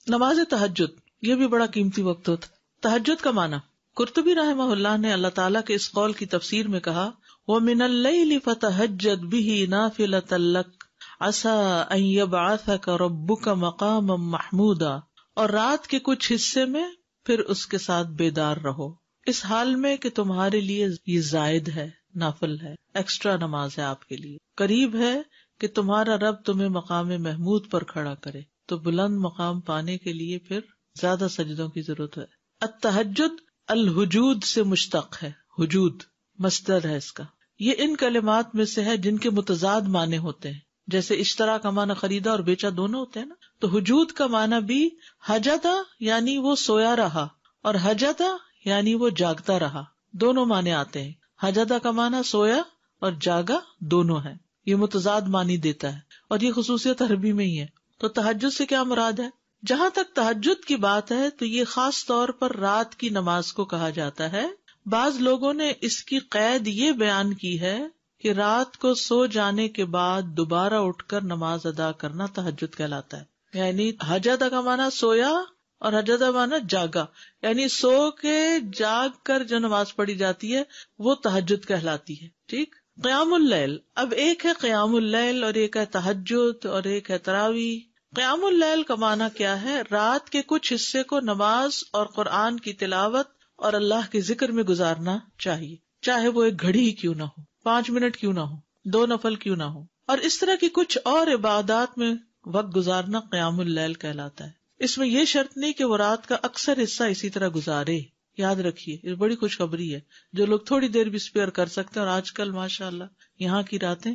نماز تہجد یہ بھی بڑا قیمتی وقت ہوتا ہے. تہجد کا معنی قرطبی رحمہ اللہ نے اللہ تعالیٰ کے اس قول کی تفسیر میں کہا وَمِنَ اللَّيْلِ فَتَهَجَّدْ بِهِ نَافِلَةً لَكَ عَسَىٰ أَن يَبْعَثَكَ رَبُّكَ مَقَامًا مَحْمُودًا. اور رات کے کچھ حصے میں پھر اس کے ساتھ بیدار رہو اس حال میں کہ تمہارے لیے یہ زائد ہے، نافل ہے، ایکسٹرا نماز ہے آپ کے لیے. قریب ہے کہ تمہارا رب تمہیں مقام محمود پر کھڑا کرے. تو بلند مقام پانے کے لیے پھر زیادہ سجدوں کی ضرورت ہے. التہجد الحجود سے مشتق ہے، حجود مصدر ہے اس کا. یہ ان کلمات میں سے ہے جن کے متضاد معنی ہوتے ہیں، جیسے اشترا کا معنی خریدا اور بیچا دونوں ہوتے ہیں نا. تو حجود کا معنی بھی حجدا یعنی وہ سویا رہا، اور حجدا یعنی وہ جاگتا رہا، دونوں معنی آتے ہیں. حجدا کا معنی سویا اور جاگا دونوں ہے. یہ متضاد معنی دیتا ہے اور یہ خصوصیت عربی میں ہی ہے. تو تہجد سے کیا مراد ہے؟ جہاں تک تہجد کی بات ہے تو یہ خاص طور پر رات کی نماز کو کہا جاتا ہے. بعض لوگوں نے اس کی قید یہ بیان کی ہے کہ رات کو سو جانے کے بعد دوبارہ اٹھ کر نماز ادا کرنا تہجد کہلاتا ہے. یعنی حجدا کا معنی سویا اور حجدا معنی جاگا، یعنی سو کے جاگ کر جو نماز پڑھی جاتی ہے وہ تہجد کہلاتی ہے. ٹھیک. قیام اللیل، اب ایک ہے قیام اللیل اور ایک ہے تہجد اور ایک ہے تراویح. قیام اللیل کا معنی کیا ہے؟ رات کے کچھ حصے کو نماز اور قرآن کی تلاوت اور اللہ کے ذکر میں گزارنا چاہیے، چاہے وہ ایک گھڑی ہی کیوں نہ ہو، 5 منٹ کیوں نہ ہو، 2 نفل کیوں نہ ہو. اور اس طرح کی کچھ اور عبادات میں وقت گزارنا قیام اللیل کہلاتا ہے. اس میں یہ شرط نہیں کہ وہ رات کا اکثر حصہ اسی طرح گزارے. یاد رکھیے یہ بڑی خوشخبری ہے، جو لوگ تھوڑی دیر بھی اسپیئر کر سکتے ہیں. اور آج کل ماشاء اللہ یہاں کی راتیں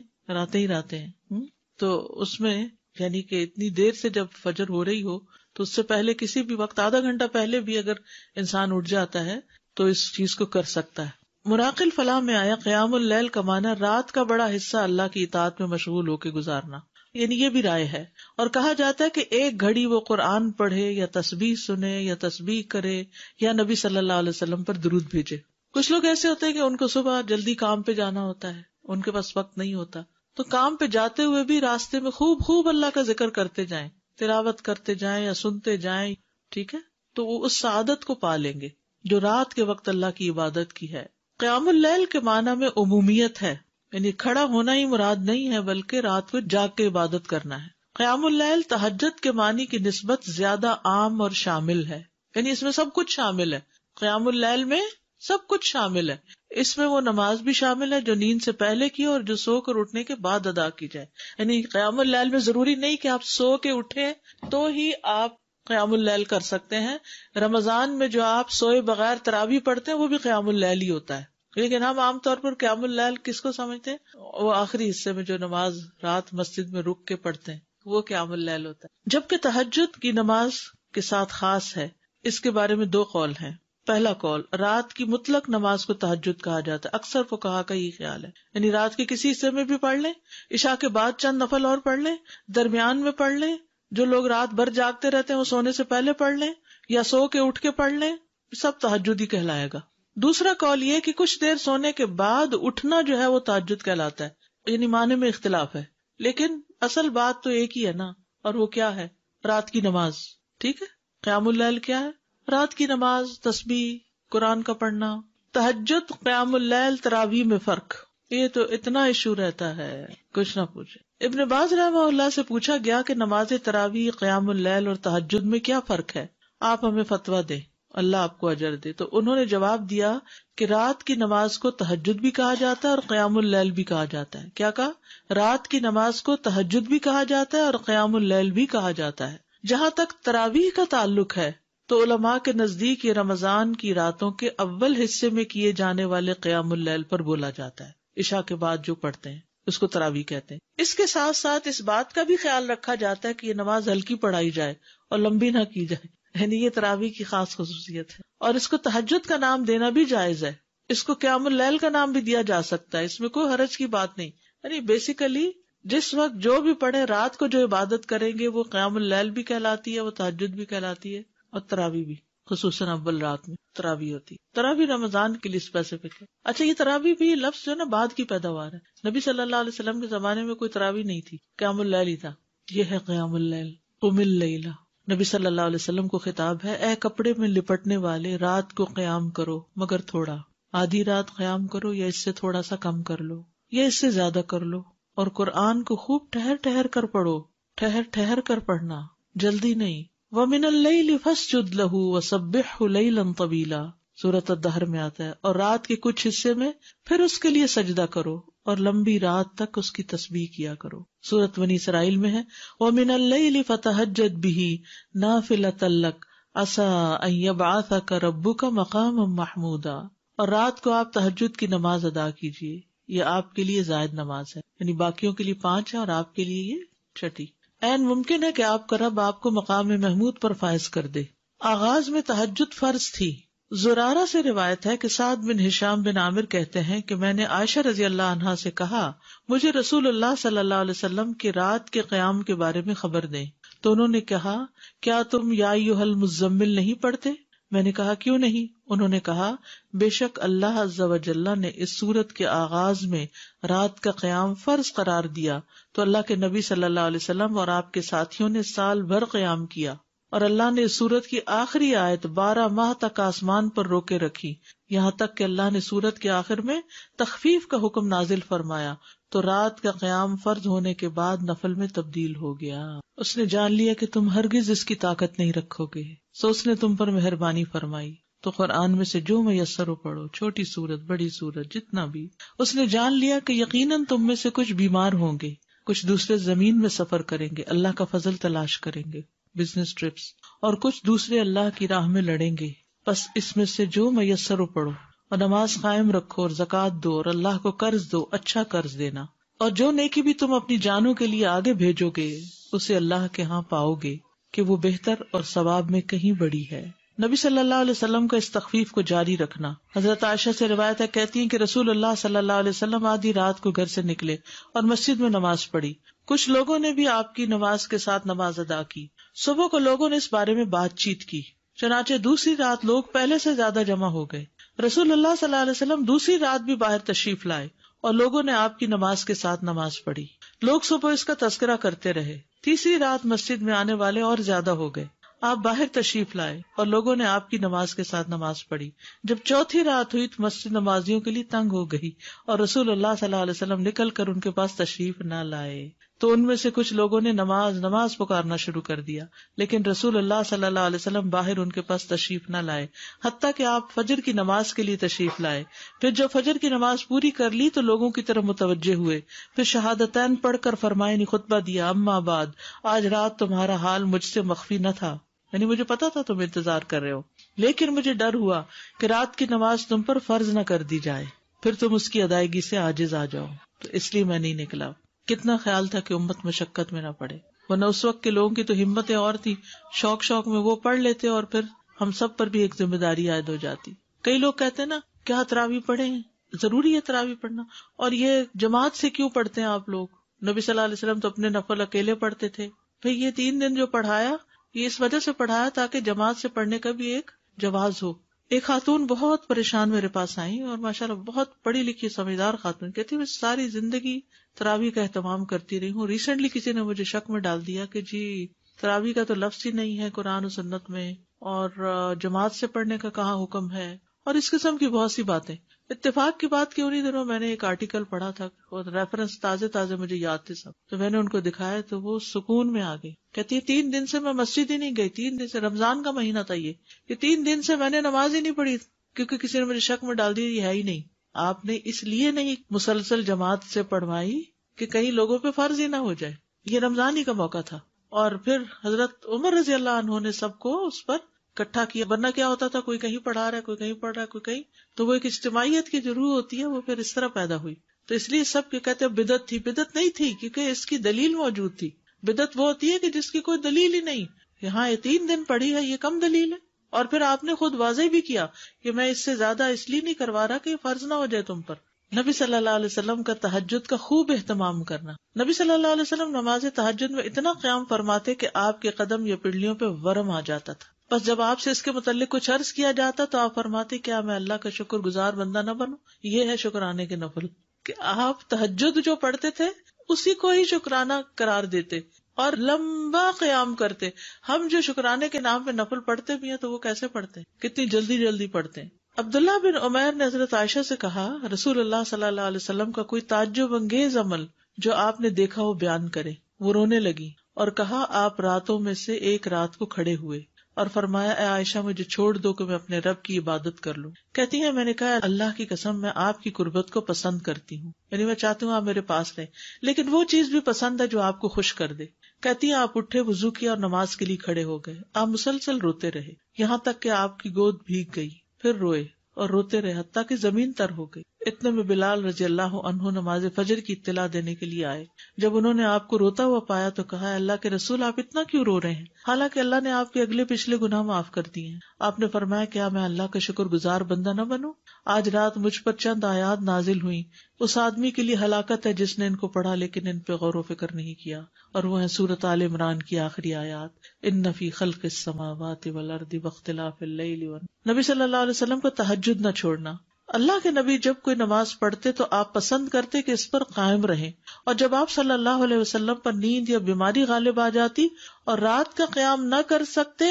ہی راتیں ہیں. تو اس میں یعنی کہ اتنی دیر سے جب فجر ہو رہی ہو تو اس سے پہلے کسی بھی وقت آدھا گھنٹہ پہلے بھی اگر انسان اٹھ جاتا ہے تو اس چیز کو کر سکتا ہے. مراق الفلاح میں آیا قیام اللیل کا معنی رات کا بڑا حصہ اللہ کی اطاعت میں مشغول ہو کے گزارنا. یعنی یہ بھی رائے ہے. اور کہا جاتا ہے کہ ایک گھڑی وہ قرآن پڑھے یا تسبیح سنے یا تسبیح کرے یا نبی صلی اللہ علیہ وسلم پر درود بھیجے. کچھ لوگ ایسے ہوتے ہیں کہ ان کو صبح جلدی کام پہ جانا ہوتا ہے، ان کے پاس وقت نہیں ہوتا، تو کام پہ جاتے ہوئے بھی راستے میں خوب اللہ کا ذکر کرتے جائیں، تلاوت کرتے جائیں یا سنتے جائیں. ٹھیک ہے. تو وہ اس سعادت کو پا لیں گے جو رات کے وقت اللہ کی عبادت کی ہے. قیام اللیل کے معنی میں عمومیت ہے، یعنی کھڑا ہونا ہی مراد نہیں ہے بلکہ رات کو جاگ کے عبادت کرنا ہے. قیام اللیل تہجد کے معنی کی نسبت زیادہ عام اور شامل ہے، یعنی اس میں سب کچھ شامل ہے. قیام اللیل میں سب کچھ شامل ہے. اس میں وہ نماز بھی شامل ہے جو نیند سے پہلے کی اور جو سو کر اٹھنے کے بعد ادا کی جائے. یعنی قیام اللیل میں ضروری نہیں کہ آپ سو کے اٹھیں تو ہی آپ قیام اللیل کر سکتے ہیں. رمضان میں جو آپ سوئے بغیر تراویح پڑھتے ہیں وہ بھی قیام اللیل ہی ہوتا ہے. لیکن ہم عام طور پر قیام اللیل کس کو سمجھتے ہیں؟ وہ آخری حصے میں جو نماز رات مسجد میں رک کے پڑھتے ہیں وہ قیام اللیل ہوتا ہے. جبکہ تہجد کی نماز کے ساتھ خاص ہے. اس کے بارے میں 2 قول ہیں. پہلا قول، رات کی مطلق نماز کو تہجد کہا جاتا ہے. اکثر فقہا کا یہ خیال ہے، یعنی رات کے کسی حصے میں بھی پڑھ لیں، عشاء کے بعد چند نفل اور پڑھ لیں، درمیان میں پڑھ لیں، جو لوگ رات بھر جاگتے رہتے ہیں وہ سونے سے پہلے پڑھ لیں یا سو کے اٹھ کے پڑھ لیں، سب تہجد ہی کہلائے گا. دوسرا قول یہ کہ کچھ دیر سونے کے بعد اٹھنا جو ہے وہ تہجد کہلاتا ہے. یعنی معنی میں اختلاف ہے لیکن اصل بات تو ایک ہی ہے نا، اور وہ کیا ہے؟ رات کی نماز. ٹھیک ہے. قیام اللیل کیا ہے؟ رات کی نماز، تسبیح، قرآن کا پڑھنا. تہجد، قیام اللیل، تراویح میں فرق، یہ تو اتنا ایشو رہتا ہے کچھ نہ پوچھے. ابن باز رحمہ اللہ سے پوچھا گیا کہ نماز تراویح، قیام اللیل اور تہجد میں کیا فرق ہے، آپ ہمیں فتویٰ دیں، اللہ آپ کو اجر دے. تو انہوں نے جواب دیا کہ رات کی نماز کو تہجد بھی کہا جاتا ہے اور قیام اللیل بھی کہا جاتا ہے. کیا کہا؟ رات کی نماز کو تہجد بھی کہا جاتا ہے اور قیام اللیل بھی کہا جاتا ہے. جہاں تک تراویح کا تعلق ہے تو علماء کے نزدیک یہ رمضان کی راتوں کے اول حصے میں کیے جانے والے قیام اللیل پر بولا جاتا ہے. عشاء کے بعد جو پڑھتے ہیں اس کو تراویح کہتے ہیں. اس کے ساتھ ساتھ اس بات کا بھی خیال رکھا جاتا ہے کہ یہ نماز ہلکی پڑھائی جائے اور لمبی نہ کی جائے، یعنی یہ تراویح کی خاص خصوصیت ہے. اور اس کو تہجد کا نام دینا بھی جائز ہے. اس کو قیام اللیل کا نام بھی دیا جا سکتا ہے، اس میں کوئی حرج کی بات نہیں. یعنی بیسیکلی جس وقت جو بھی پڑھے، رات کو جو عبادت کریں گے وہ قیام اللیل بھی کہلاتی ہے، وہ تہجد بھی کہلاتی ہے، اور تراویح بھی. خصوصاً اول رات میں تراویح ہوتی ہے. تراویح رمضان کے لیے اسپیسیفک ہے. اچھا، یہ تراویح بھی لفظ جو ہے نا بعد کی پیداوار ہے. نبی صلی اللہ علیہ وسلم کے زمانے میں کوئی تراویح نہیں تھی، قیام اللیل ہی تھا. یہ ہے قیام اللیل. قم اللیل نبی صلی اللہ علیہ وسلم کو خطاب ہے، اے کپڑے میں لپٹنے والے، رات کو قیام کرو مگر تھوڑا، آدھی رات قیام کرو یا اس سے تھوڑا سا کم کر لو یا اس سے زیادہ کر لو، اور قرآن کو خوب ٹھہر ٹھہر کر پڑھو، ٹھہر ٹھہر کر پڑھنا، جلدی نہیں۔ وَمِنَ اللَّيْلِ فَاسْجُدْ لَهُ وَسَبِّحْهُ لَيْلًا طَوِيلًا، سورۃ الدہر میں آتا ہے، اور رات کے کچھ حصے میں پھر اس کے لیے سجدہ کرو اور لمبی رات تک اس کی تسبیح کیا کرو۔ سورۃ بنی اسرائیل میں ہے، وَمِنَ اللَّيْلِ فَتَهَجَّدْ بِهِ نَافِلَةً لَكَ عَسَىٰ أَن يَبْعَثَكَ رَبُّكَ مَقَامًا مَحْمُودًا، اور رات کو آپ تہجد کی نماز ادا کیجیے، یہ آپ کے لیے زائد نماز ہے، یعنی باقیوں کے لیے 5 ہے اور آپ کے لیے یہ چھٹی۔ عین ممکن ہے کہ آپ کا رب آپ کو مقام محمود پر فائز کر دے۔ آغاز میں تہجد فرض تھی۔ زرارہ سے روایت ہے کہ سعد بن ہشام بن عامر کہتے ہیں کہ میں نے عائشہ رضی اللہ عنہا سے کہا، مجھے رسول اللہ صلی اللہ علیہ وسلم کی رات کے قیام کے بارے میں خبر دیں، تو انہوں نے کہا، کیا تم یا ایھا المزمل نہیں پڑھتے؟ میں نے کہا کیوں نہیں؟ انہوں نے کہا، بے شک اللہ عز و جل نے اس سورت کے آغاز میں رات کا قیام فرض قرار دیا تو اللہ کے نبی صلی اللہ علیہ وسلم اور آپ کے ساتھیوں نے سال بھر قیام کیا، اور اللہ نے اس سورت کی آخری آیت 12 ماہ تک آسمان پر روکے رکھی، یہاں تک کہ اللہ نے سورت کے آخر میں تخفیف کا حکم نازل فرمایا تو رات کا قیام فرض ہونے کے بعد نفل میں تبدیل ہو گیا۔ اس نے جان لیا کہ تم ہرگز اس کی طاقت نہیں رکھو گے، سو اس نے تم پر مہربانی فرمائی، تو قرآن میں سے جو میسر ہو پڑھو، چھوٹی سورت بڑی سورت جتنا بھی۔ اس نے جان لیا کہ یقیناً تم میں سے کچھ بیمار ہوں گے، کچھ دوسرے زمین میں سفر کریں گے، اللہ کا فضل تلاش کریں گے، بزنس ٹرپس، اور کچھ دوسرے اللہ کی راہ میں لڑیں گے، بس اس میں سے جو میسر ہو پڑھو، اور نماز قائم رکھو، اور زکوٰۃ دو، اور اللہ کو قرض دو، اچھا قرض دینا، اور جو نیکی بھی تم اپنی جانوں کے لیے آگے بھیجو گے اسے اللہ کے ہاں پاؤ گے کہ وہ بہتر اور ثواب میں کہیں بڑی ہے۔ نبی صلی اللہ علیہ وسلم کا اس تخفیف کو جاری رکھنا۔ حضرت عائشہ سے روایت ہے، کہتی ہیں کہ رسول اللہ صلی اللہ علیہ وسلم آدھی رات کو گھر سے نکلے اور مسجد میں نماز پڑھی، کچھ لوگوں نے بھی آپ کی نماز کے ساتھ نماز ادا کی۔ صبح کو لوگوں نے اس بارے میں بات چیت کی، چنانچہ دوسری رات لوگ پہلے سے زیادہ جمع ہو گئے۔ رسول اللہ صلی اللہ علیہ وسلم دوسری رات بھی باہر تشریف لائے اور لوگوں نے آپ کی نماز کے ساتھ نماز پڑھی، لوگ صبح اس کا تذکرہ کرتے رہے۔ تیسری رات مسجد میں آنے والے اور زیادہ ہو گئے، آپ باہر تشریف لائے اور لوگوں نے آپ کی نماز کے ساتھ نماز پڑھی۔ جب چوتھی رات ہوئی تو مسجد نمازیوں کے لیے تنگ ہو گئی اور رسول اللہ صلی اللہ علیہ وسلم نکل کر ان کے پاس تشریف نہ لائے، تو ان میں سے کچھ لوگوں نے نماز پکارنا شروع کر دیا، لیکن رسول اللہ صلی اللہ علیہ وسلم باہر ان کے پاس تشریف نہ لائے، حتیٰ کہ آپ فجر کی نماز کے لیے تشریف لائے۔ پھر جب فجر کی نماز پوری کر لی تو لوگوں کی طرف متوجہ ہوئے، پھر شہادتین پڑھ کر فرمائے خطبہ دیا، اما بعد، آج رات تمہارا حال مجھ سے مخفی نہ تھا، یعنی مجھے پتا تھا تم انتظار کر رہے ہو، لیکن مجھے ڈر ہوا کہ رات کی نماز تم پر فرض نہ کر دی جائے، پھر تم اس کی ادائیگی سے عاجز آ جاؤ، تو اس لیے میں نہیں نکلا۔ کتنا خیال تھا کہ امت مشقت میں نہ پڑے، ورنہ اس وقت کے لوگوں کی تو ہمتیں اور تھی، شوق میں وہ پڑھ لیتے اور پھر ہم سب پر بھی ایک ذمہ داری عائد ہو جاتی۔ کئی لوگ کہتے ہیں نا، کیا تراویح پڑھیں، ضروری ہے تراویح پڑھنا، اور یہ جماعت سے کیوں پڑھتے ہیں آپ لوگ؟ نبی صلی اللہ علیہ وسلم تو اپنے نفل اکیلے پڑھتے تھے۔ بھئی یہ 3 دن جو پڑھایا، یہ اس وجہ سے پڑھایا تاکہ جماعت سے پڑھنے کا بھی ایک جواز ہو۔ ایک خاتون بہت پریشان میرے پاس آئی اور ماشاءاللہ بہت پڑھی لکھی سمجھدار خاتون، کہتی میں ساری زندگی تراویح کا اہتمام کرتی رہی ہوں، ریسنٹلی کسی نے مجھے شک میں ڈال دیا کہ جی تراویح کا تو لفظ ہی نہیں ہے قرآن و سنت میں، اور جماعت سے پڑھنے کا کہاں حکم ہے، اور اس قسم کی بہت سی باتیں۔ اتفاق کی بات کہ انہی دنوں میں نے ایک آرٹیکل پڑھا تھا اور ریفرنس تازے مجھے یاد تھے سب، تو میں نے ان کو دکھایا تو وہ سکون میں آ گئی۔ کہتی ہے 3 دن سے میں مسجد ہی نہیں گئی، 3 دن سے، رمضان کا مہینہ تھا یہ 3 دن سے میں نے نماز ہی نہیں پڑھی، کیونکہ کسی نے مجھے شک میں ڈال دیا یہ ہے ہی نہیں۔ آپ نے اس لیے نہیں مسلسل جماعت سے پڑھوائی کہ کئی لوگوں پہ فرض ہی نہ ہو جائے، یہ رمضان ہی کا موقع تھا۔ اور پھر حضرت عمر رضی اللہ عنہ نے سب کو اس پر اکٹھا کیا، ورنہ کیا ہوتا تھا کوئی کہیں پڑھا رہا ہے، کوئی کہیں پڑھ رہا ہے، کوئی کہیں، تو وہ ایک اجتماعیت کی جو روح ہوتی ہے وہ پھر اس طرح پیدا ہوئی۔ تو اس لیے سب کے کہتے ہیں بدعت تھی، بدعت نہیں تھی کیونکہ اس کی دلیل موجود تھی۔ بدعت وہ ہوتی ہے کہ جس کی کوئی دلیل ہی نہیں، یہاں یہ 3 دن پڑھی ہے یہ کم دلیل ہے، اور پھر آپ نے خود واضح بھی کیا کہ میں اس سے زیادہ اس لیے نہیں کروا رہا کہ فرض نہ ہو جائے تم پر۔ نبی صلی اللہ علیہ وسلم کا تہجد کا خوب اہتمام کرنا۔ نبی صلی اللہ علیہ وسلم نماز تہجد میں اتنا قیام فرماتے کہ آپ کے قدم یا پنڈلیوں پہ ورم آ جاتا تھا، بس جب آپ سے اس کے متعلق کچھ عرض کیا جاتا تو آپ فرماتے کیا میں اللہ کا شکر گزار بندہ نہ بنوں؟ یہ ہے شکرانے کے نفل، کہ آپ تہجد جو پڑھتے تھے اسی کو ہی شکرانہ قرار دیتے، اور لمبا قیام کرتے. ہم جو شکرانے کے نام پہ نفل پڑھتے بھی ہیں تو وہ کیسے پڑھتے ہیں, کتنی جلدی جلدی پڑھتے ہیں. عبداللہ بن عمیر نے حضرت عائشہ سے کہا, رسول اللہ صلی اللہ علیہ وسلم کا کوئی تعجب انگیز عمل جو آپ نے دیکھا وہ بیان کرے. وہ رونے لگی اور کہا, آپ راتوں میں سے ایک رات کو کھڑے ہوئے اور فرمایا, اے عائشہ مجھے چھوڑ دو کہ میں اپنے رب کی عبادت کر لوں. کہتی ہیں میں نے کہا, اللہ کی قسم میں آپ کی قربت کو پسند کرتی ہوں, یعنی میں چاہتی ہوں آپ میرے پاس رہیں, لیکن وہ چیز بھی پسند ہے جو آپ کو خوش کر دے. کہتی ہیں آپ اٹھے, وضو کیا اور نماز کے لیے کھڑے ہو گئے. آپ مسلسل روتے رہے یہاں تک کہ آپ کی گود بھیگ گئی, پھر روئے اور روتے رہے حتیٰ کہ زمین تر ہو گئی. اتنے میں بلال رضی اللہ عنہ نماز فجر کی اطلاع دینے کے لیے آئے. جب انہوں نے آپ کو روتا ہوا پایا تو کہا, اللہ کے رسول آپ اتنا کیوں رو رہے ہیں, حالانکہ اللہ نے آپ کے اگلے پچھلے گناہ معاف کر دیے ہیں. آپ نے فرمایا, کیا میں اللہ کا شکر گزار بندہ نہ بنوں؟ آج رات مجھ پر چند آیات نازل ہوئی, اس آدمی کے لیے ہلاکت ہے جس نے ان کو پڑھا لیکن ان پہ غور و فکر نہیں کیا, اور وہ ہے سورۃ آل عمران کی آخری آیات, ان فی خلق السماوات والارض واختلاف اللیل والنہار. نبی صلی اللہ علیہ وسلم کو تہجد نہ چھوڑنا. اللہ کے نبی جب کوئی نماز پڑھتے تو آپ پسند کرتے کہ اس پر قائم رہیں, اور جب آپ صلی اللہ علیہ وسلم پر نیند یا بیماری غالب آ جاتی اور رات کا قیام نہ کر سکتے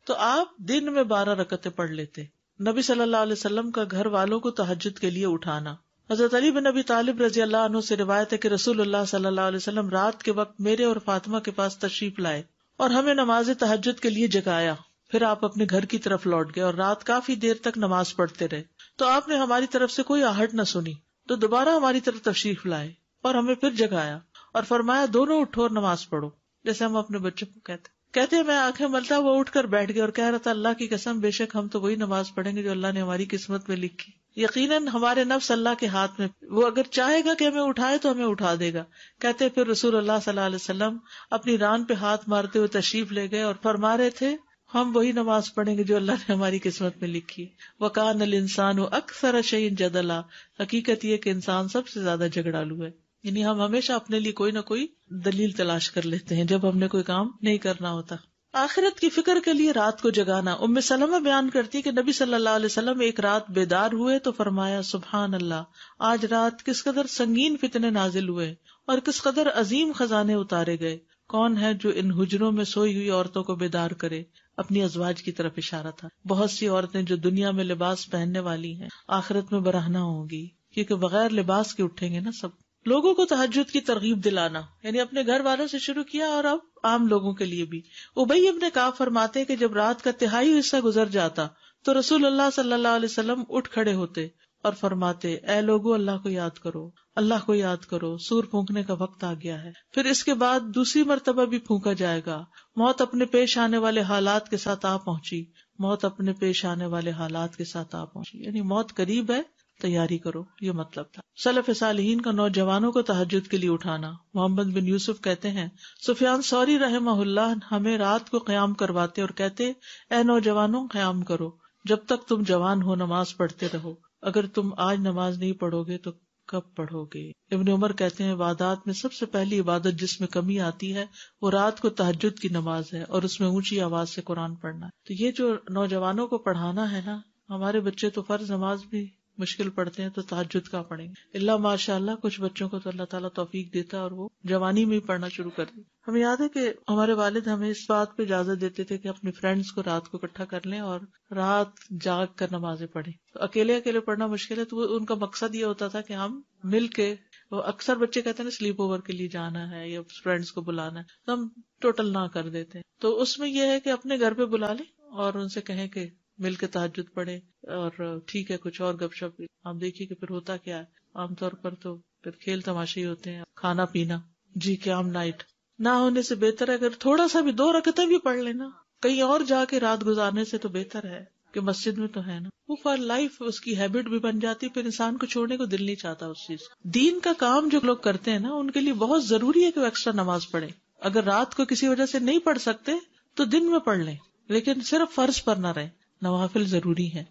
تو آپ دن میں 12 رکعتیں پڑھ لیتے. نبی صلی اللہ علیہ وسلم کا گھر والوں کو تہجد کے لیے اٹھانا. حضرت علی بن ابی طالب رضی اللہ عنہ سے روایت ہے کہ رسول اللہ صلی اللہ علیہ وسلم رات کے وقت میرے اور فاطمہ کے پاس تشریف لائے اور ہمیں نماز تہجد کے لیے جگایا. پھر آپ اپنے گھر کی طرف لوٹ گئے اور رات کافی دیر تک نماز پڑھتے رہے. تو آپ نے ہماری طرف سے کوئی آہٹ نہ سنی تو دوبارہ ہماری طرف تشریف لائے اور ہمیں پھر جگایا اور فرمایا, دونوں اٹھو اور نماز پڑھو, جیسے ہم اپنے بچوں کو کہتے میں آنکھیں ملتا وہ اٹھ کر بیٹھ گیا اور کہہ رہا تھا, اللہ کی قسم بے شک ہم تو وہی نماز پڑھیں گے جو اللہ نے ہماری قسمت میں لکھی. یقیناً ہمارے نفس اللہ کے ہاتھ میں, وہ اگر چاہے گا کہ ہمیں اٹھائے تو ہمیں اٹھا دے گا. کہتے پھر رسول اللہ صلی اللہ علیہ وسلم اپنی ران پہ ہاتھ مارتے ہوئے تشریف لے گئے اور فرما رہے تھے, ہم وہی نماز پڑھیں گے جو اللہ نے ہماری قسمت میں لکھی. وَكَانَ الْإِنسَانُ أَكْثَرَ شَيْءٍ جَدَلًا. حقیقت یہ کہ انسان سب سے زیادہ جھگڑالو ہے, یعنی ہم ہمیشہ اپنے لیے کوئی نہ کوئی دلیل تلاش کر لیتے ہیں جب ہم نے کوئی کام نہیں کرنا ہوتا. آخرت کی فکر کے لیے رات کو جگانا. ام سلمہ بیان کرتی کہ نبی صلی اللہ علیہ وسلم ایک رات بیدار ہوئے تو فرمایا, سبحان اللہ, آج رات کس قدر سنگین فتنے نازل ہوئے اور کس قدر عظیم خزانے اتارے گئے. کون ہے جو ان حجروں میں سوئی ہوئی عورتوں کو بیدار کرے؟ اپنی ازواج کی طرف اشارہ تھا. بہت سی عورتیں جو دنیا میں لباس پہننے والی ہیں آخرت میں برہنہ ہوں گی, کیونکہ بغیر لباس کے اٹھیں گے نا سب. لوگوں کو تہجد کی ترغیب دلانا, یعنی اپنے گھر والوں سے شروع کیا اور اب عام لوگوں کے لیے بھی. ابی ابن کعب فرماتے کہ جب رات کا تہائی حصہ گزر جاتا تو رسول اللہ صلی اللہ علیہ وسلم اٹھ کھڑے ہوتے اور فرماتے, اے لوگو اللہ کو یاد کرو, اللہ کو یاد کرو, سور پھونکنے کا وقت آ گیا ہے. پھر اس کے بعد دوسری مرتبہ بھی پھونکا جائے گا. موت اپنے پیش آنے والے حالات کے ساتھ آ پہنچی, موت اپنے پیش آنے والے حالات کے ساتھ آ پہنچی, یعنی موت قریب ہے, تیاری کرو, یہ مطلب تھا. سلف صالحین کا نوجوانوں کو تہجد کے لیے اٹھانا. محمد بن یوسف کہتے ہیں, سفیان ثوری رحمہ اللہ ہمیں رات کو قیام کرواتے اور کہتے, اے نوجوانوں قیام کرو, جب تک تم جوان ہو نماز پڑھتے رہو, اگر تم آج نماز نہیں پڑھو گے تو کب پڑھو گے. ابن عمر کہتے ہیں, عبادات میں سب سے پہلی عبادت جس میں کمی آتی ہے وہ رات کو تہجد کی نماز ہے, اور اس میں اونچی آواز سے قرآن پڑھنا ہے. تو یہ جو نوجوانوں کو پڑھانا ہے نا, ہمارے بچے تو فرض نماز بھی مشکل پڑھتے ہیں تو تہجد کا پڑھیں گے. اللہ ماشاء اللہ کچھ بچوں کو تو اللہ تعالیٰ توفیق دیتا ہے اور وہ جوانی میں ہی پڑھنا شروع کر دیں. ہمیں یاد ہے کہ ہمارے والد ہمیں اس بات پہ اجازت دیتے تھے کہ اپنے فرینڈز کو رات کو اکٹھا کر لیں اور رات جاگ کر نمازیں پڑھیں. تو اکیلے پڑھنا مشکل ہے, تو ان کا مقصد یہ ہوتا تھا کہ ہم مل کے, وہ اکثر بچے کہتے ہیں نا سلیپ اوور کے لیے جانا ہے یا فرینڈز کو بلانا ہے, تو ہم ٹوٹل نہ کر دیتے ہیں. تو اس میں یہ ہے کہ اپنے گھر پہ بلا لیں اور ان سے کہیں کہ مل کے تہجد پڑھے, اور ٹھیک ہے کچھ اور گپ شپ. آپ دیکھیے کہ پھر ہوتا کیا ہے, عام طور پر تو پھر کھیل تماشے ہی ہوتے ہیں, کھانا پینا, جی قیام نائٹ نہ ہونے سے بہتر ہے اگر تھوڑا سا بھی 2 رکعتیں بھی پڑھ لینا کہیں اور جا کے رات گزارنے سے تو بہتر ہے کہ مسجد میں تو ہے نا. وہ فار لائف اس کی ہیبٹ بھی بن جاتی, پھر انسان کو چھوڑنے کو دل نہیں چاہتا اس چیز. دین کا کام جو لوگ کرتے ہیں نا, ان کے لیے بہت ضروری ہے کہ وہ ایکسٹرا نماز پڑھیں. اگر رات کو کسی وجہ سے نہیں پڑھ سکتے تو دن میں پڑھ لیں, لیکن صرف فرض پر نہ رہیں, نوافل ضروری ہے.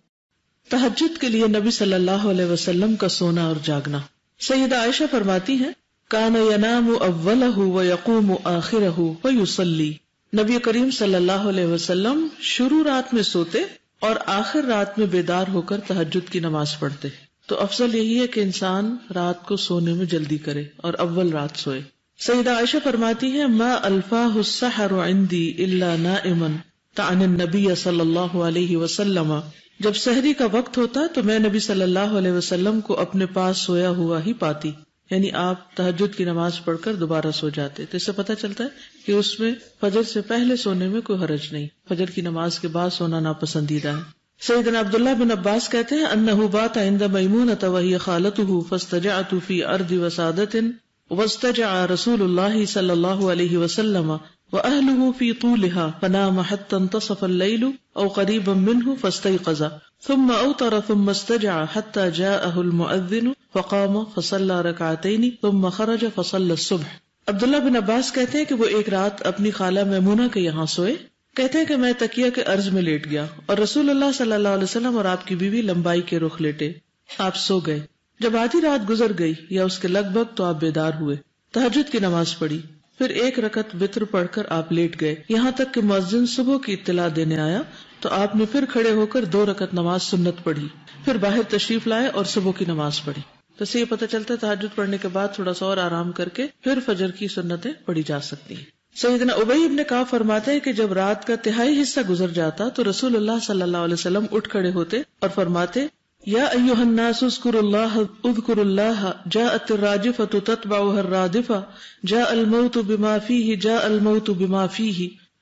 تہجد کے لیے نبی صلی اللہ علیہ وسلم کا سونا اور جاگنا. سیدہ عائشہ فرماتی ہیں, کان ینام اولہ ویقوم آخرہ ویصلی. نبی کریم صلی اللہ علیہ وسلم شروع رات میں سوتے اور آخر رات میں بیدار ہو کر تہجد کی نماز پڑھتے. تو افضل یہی ہے کہ انسان رات کو سونے میں جلدی کرے اور اول رات سوئے. سیدہ عائشہ فرماتی ہیں ما الفاہ السحر عندی الا نائما تعنی النبی صلی اللہ علیہ وسلم، جب سحری کا وقت ہوتا تو میں نبی صلی اللہ علیہ وسلم کو اپنے پاس سویا ہوا ہی پاتی، یعنی آپ تہجد کی نماز پڑھ کر دوبارہ سو جاتے. تو اس سے پتہ چلتا ہے کہ اس میں فجر سے پہلے سونے میں کوئی حرج نہیں، فجر کی نماز کے بعد سونا ناپسندیدہ ہے. سیدنا عبداللہ بن عباس کہتے ہیں انہ بات عند میمونۃ وہی خالتہ فاستجعت فی ارض وسادۃ واستجع رسول اللہ صلی اللہ علیہ وسلم وأهله في طولها فنام حتى انتصف الليل أو قريبا منه فاستيقظ ثم أوتر ثم استجع حتى جاءه المؤذن فقام فصلى ركعتين ثم خرج فصلى الصبح. عبداللہ بن عباس کہتے ہیں کہ وہ ایک رات اپنی خالہ میمونہ کے یہاں سوئے. کہتے ہیں کہ میں تکیہ کے عرض میں لیٹ گیا اور رسول اللہ صلی اللہ علیہ وسلم اور آپ کی بیوی لمبائی کے رخ لیٹے. آپ سو گئے. جب آدھی رات گزر گئی یا اس کے لگ بھگ تو آپ بیدار ہوئے، تہجد کی نماز پڑھی، پھر ایک رکعت وتر پڑھ کر آپ لیٹ گئے یہاں تک کہ مؤذن صبح کی اطلاع دینے آیا تو آپ نے پھر کھڑے ہو کر 2 رکعت نماز سنت پڑھی، پھر باہر تشریف لائے اور صبح کی نماز پڑھی. تو اس سے یہ پتہ چلتا ہے تہجد پڑھنے کے بعد تھوڑا سا اور آرام کر کے پھر فجر کی سنتیں پڑھی جا سکتی ہیں. سیدنا ابی ابن کعب فرماتے ہیں کہ جب رات کا تہائی حصہ گزر جاتا تو رسول اللہ صلی اللہ علیہ وسلم اٹھ کھڑے ہوتے اور فرماتے یا ایھا الناس اذکروا اللہ جاءت الراجفۃ تتبعها الرادفہ جاء الموت بما فیہ جاء الموت بما فیہ،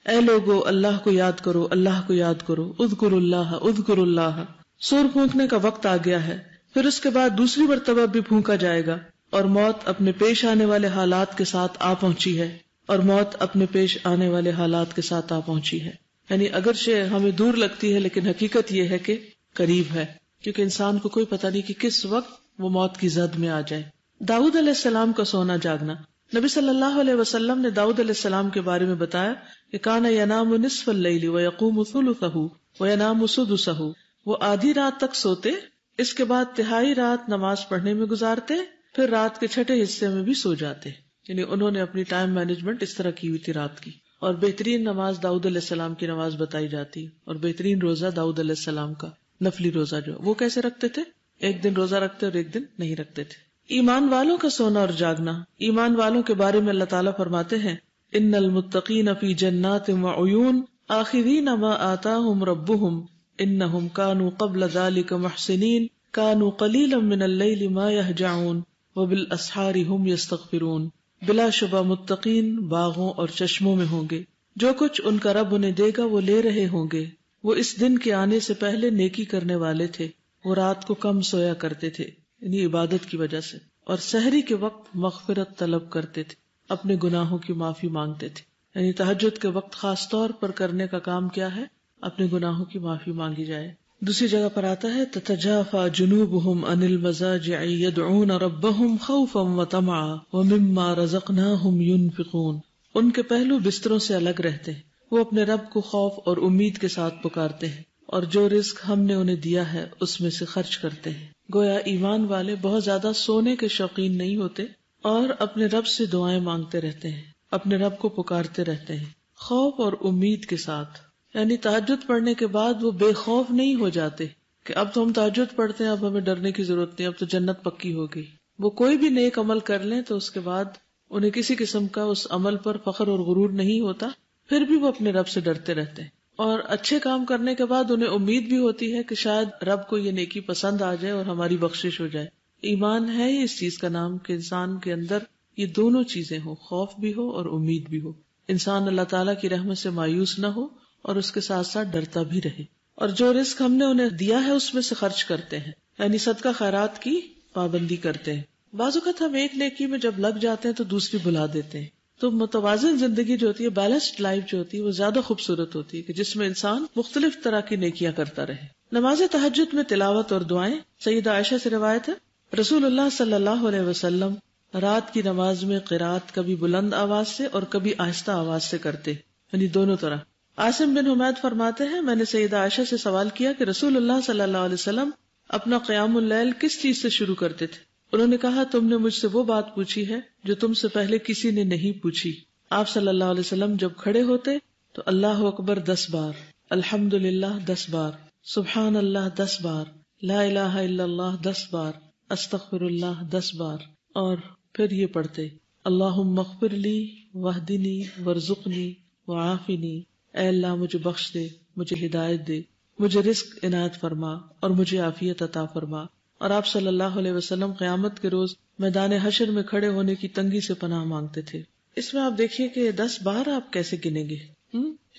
اے لوگو اللہ کو یاد کرو، اللہ کو یاد کرو، اذکروا اللہ. سور پھونکنے کا وقت آ گیا ہے، پھر اس کے بعد دوسری مرتبہ بھی پھونکا جائے گا اور موت اپنے پیش آنے والے حالات کے ساتھ آ پہنچی ہے، اور موت اپنے پیش آنے والے حالات کے ساتھ آ پہنچی ہے. یعنی اگرچہ ہمیں دور لگتی ہے لیکن حقیقت یہ ہے کہ قریب ہے، کیونکہ انسان کو کوئی پتہ نہیں کہ کس وقت وہ موت کی زد میں آ جائے. داؤد علیہ السلام کا سونا جاگنا. نبی صلی اللہ علیہ وسلم نے داؤد علیہ السلام کے بارے میں بتایا کہ کان ینام نصف اللیل ویقوم ثلثہ وینام سدسہ، وہ آدھی رات تک سوتے، اس کے بعد تہائی رات نماز پڑھنے میں گزارتے، پھر رات کے چھٹے حصے میں بھی سو جاتے. یعنی انہوں نے اپنی ٹائم مینجمنٹ اس طرح کی ہوئی تھی رات کی. اور بہترین نماز داؤد علیہ السلام کی نماز بتائی جاتی، اور بہترین روزہ داؤد علیہ السلام کا نفلی روزہ جو وہ کیسے رکھتے تھے، ایک دن روزہ رکھتے اور ایک دن نہیں رکھتے تھے. ایمان والوں کا سونا اور جاگنا. ایمان والوں کے بارے میں اللہ تعالیٰ فرماتے ہیں ان المتقین فی جنات وعیون آخذین ما آتاہم ربہم انہم کانوا قبل ذلک محسنین کانوا قلیلا من اللیل ما یہجعون وبالاسحار ہم یستغفرون. بلا شبہ متقین باغوں اور چشموں میں ہوں گے، جو کچھ ان کا رب انہیں دے گا وہ لے رہے ہوں گے. وہ اس دن کے آنے سے پہلے نیکی کرنے والے تھے، وہ رات کو کم سویا کرتے تھے یعنی عبادت کی وجہ سے، اور سحری کے وقت مغفرت طلب کرتے تھے، اپنے گناہوں کی معافی مانگتے تھے. یعنی تہجد کے وقت خاص طور پر کرنے کا کام کیا ہے، اپنے گناہوں کی معافی مانگی جائے. دوسری جگہ پر آتا ہے تتجافى جنوبهم عن المضاجع يدعون ربهم خوفا وطمعا ومما رزقناهم ينفقون. ان کے پہلو بستروں سے الگ رہتے ہیں، وہ اپنے رب کو خوف اور امید کے ساتھ پکارتے ہیں اور جو رزق ہم نے انہیں دیا ہے اس میں سے خرچ کرتے ہیں. گویا ایمان والے بہت زیادہ سونے کے شوقین نہیں ہوتے اور اپنے رب سے دعائیں مانگتے رہتے ہیں، اپنے رب کو پکارتے رہتے ہیں خوف اور امید کے ساتھ. یعنی تہجد پڑھنے کے بعد وہ بے خوف نہیں ہو جاتے کہ اب تو ہم تہجد پڑھتے ہیں، اب ہمیں ڈرنے کی ضرورت نہیں، اب تو جنت پکی ہو گئی. وہ کوئی بھی نیک عمل کر لیں تو اس کے بعد انہیں کسی قسم کا اس عمل پر فخر اور غرور نہیں ہوتا، پھر بھی وہ اپنے رب سے ڈرتے رہتے ہیں. اور اچھے کام کرنے کے بعد انہیں امید بھی ہوتی ہے کہ شاید رب کو یہ نیکی پسند آ جائے اور ہماری بخشش ہو جائے. ایمان ہے ہی اس چیز کا نام کہ انسان کے اندر یہ دونوں چیزیں ہو، خوف بھی ہو اور امید بھی ہو. انسان اللہ تعالیٰ کی رحمت سے مایوس نہ ہو اور اس کے ساتھ ساتھ ڈرتا بھی رہے، اور جو رزق ہم نے انہیں دیا ہے اس میں سے خرچ کرتے ہیں، یعنی صدقہ خیرات کی پابندی کرتے ہیں. بعض اوقات ہم ایک نیکی میں جب لگ جاتے ہیں تو دوسری بھلا دیتے ہیں. تو متوازن زندگی جو ہوتی ہے، بیلنسڈ لائف جو ہوتی ہے، وہ زیادہ خوبصورت ہوتی ہے کہ جس میں انسان مختلف طرح کی نیکیاں کرتا رہے. نماز تہجد میں تلاوت اور دعائیں. سیدہ عائشہ سے روایت ہے رسول اللہ صلی اللہ علیہ وسلم رات کی نماز میں قرات کبھی بلند آواز سے اور کبھی آہستہ آواز سے کرتے، یعنی دونوں طرح. عاصم بن حمید فرماتے ہیں میں نے سیدہ عائشہ سے سوال کیا کہ رسول اللہ صلی اللہ علیہ وسلم اپنا قیام اللیل کس چیز سے شروع کرتے تھے؟ انہوں نے کہا تم نے مجھ سے وہ بات پوچھی ہے جو تم سے پہلے کسی نے نہیں پوچھی. آپ صلی اللہ علیہ وسلم جب کھڑے ہوتے تو اللہ اکبر 10 بار، الحمدللہ 10 بار، سبحان اللہ 10 بار، لا الہ الا اللہ 10 بار، استغفر اللہ 10 بار، اور پھر یہ پڑھتے اللہم اغفر لی واہدنی وارزقنی وعافنی، اے اللہ مجھے بخش دے، مجھے ہدایت دے، مجھے رزق عنایت فرما اور مجھے عافیت عطا فرما۔ اور آپ صلی اللہ علیہ وسلم قیامت کے روز میدان حشر میں کھڑے ہونے کی تنگی سے پناہ مانگتے تھے۔ اس میں آپ دیکھیے کہ 10 بار آپ کیسے گنیں گے؟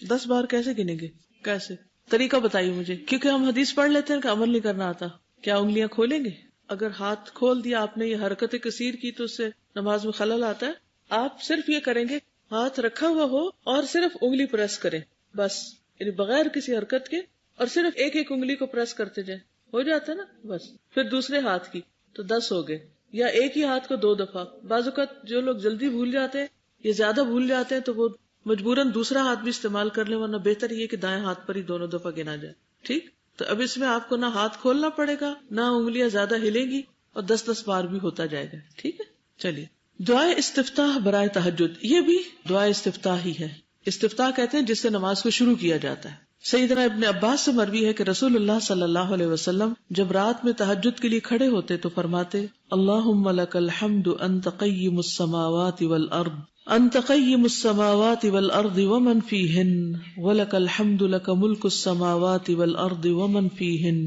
10 بار کیسے گنیں گے؟ کیسے؟ طریقہ بتائیے مجھے، کیونکہ ہم حدیث پڑھ لیتے ہیں کہ عمل نہیں کرنا آتا۔ کیا انگلیاں کھولیں گے؟ اگر ہاتھ کھول دیا آپ نے، یہ حرکت کثیر کی، تو اس سے نماز میں خلل آتا ہے۔ آپ صرف یہ کریں گے، ہاتھ رکھا ہوا ہو اور صرف انگلی پریس کریں، بس، یعنی بغیر کسی حرکت کے، اور صرف ایک ایک انگلی کو پریس کرتے جائیں، ہو جاتا ہے نا بس۔ پھر دوسرے ہاتھ کی، تو 10 ہو گئے، یا ایک ہی ہاتھ کو 2 دفعہ۔ بعض اوقات جو لوگ جلدی بھول جاتے ہیں یا زیادہ بھول جاتے ہیں تو وہ مجبوراً دوسرا ہاتھ بھی استعمال کر لیں، ورنہ بہتر یہ کہ دائیں ہاتھ پر ہی دونوں دفعہ گنا جائے۔ ٹھیک، تو اب اس میں آپ کو نہ ہاتھ کھولنا پڑے گا، نہ انگلیاں زیادہ ہلیں گی، اور 10 بار بھی ہوتا جائے گا۔ ٹھیک ہے، چلیے۔ دعائے استفتاح برائے تہجد، یہ بھی دعائے استفتاح ہی ہے۔ استفتاح کہتے ہیں جس سے نماز کو شروع کیا جاتا ہے۔ سیدنا ابن عباس سے مروی ہے کہ رسول اللہ صلی اللہ علیہ وسلم جب رات میں تہجد کے لیے کھڑے ہوتے تو فرماتے، اللہم لک الحمد انت قیم السماوات والارض، انت قیم السماوات والارض ومن فیہن، ولک الحمد لک ملک السماوات والارض ومن فیہن،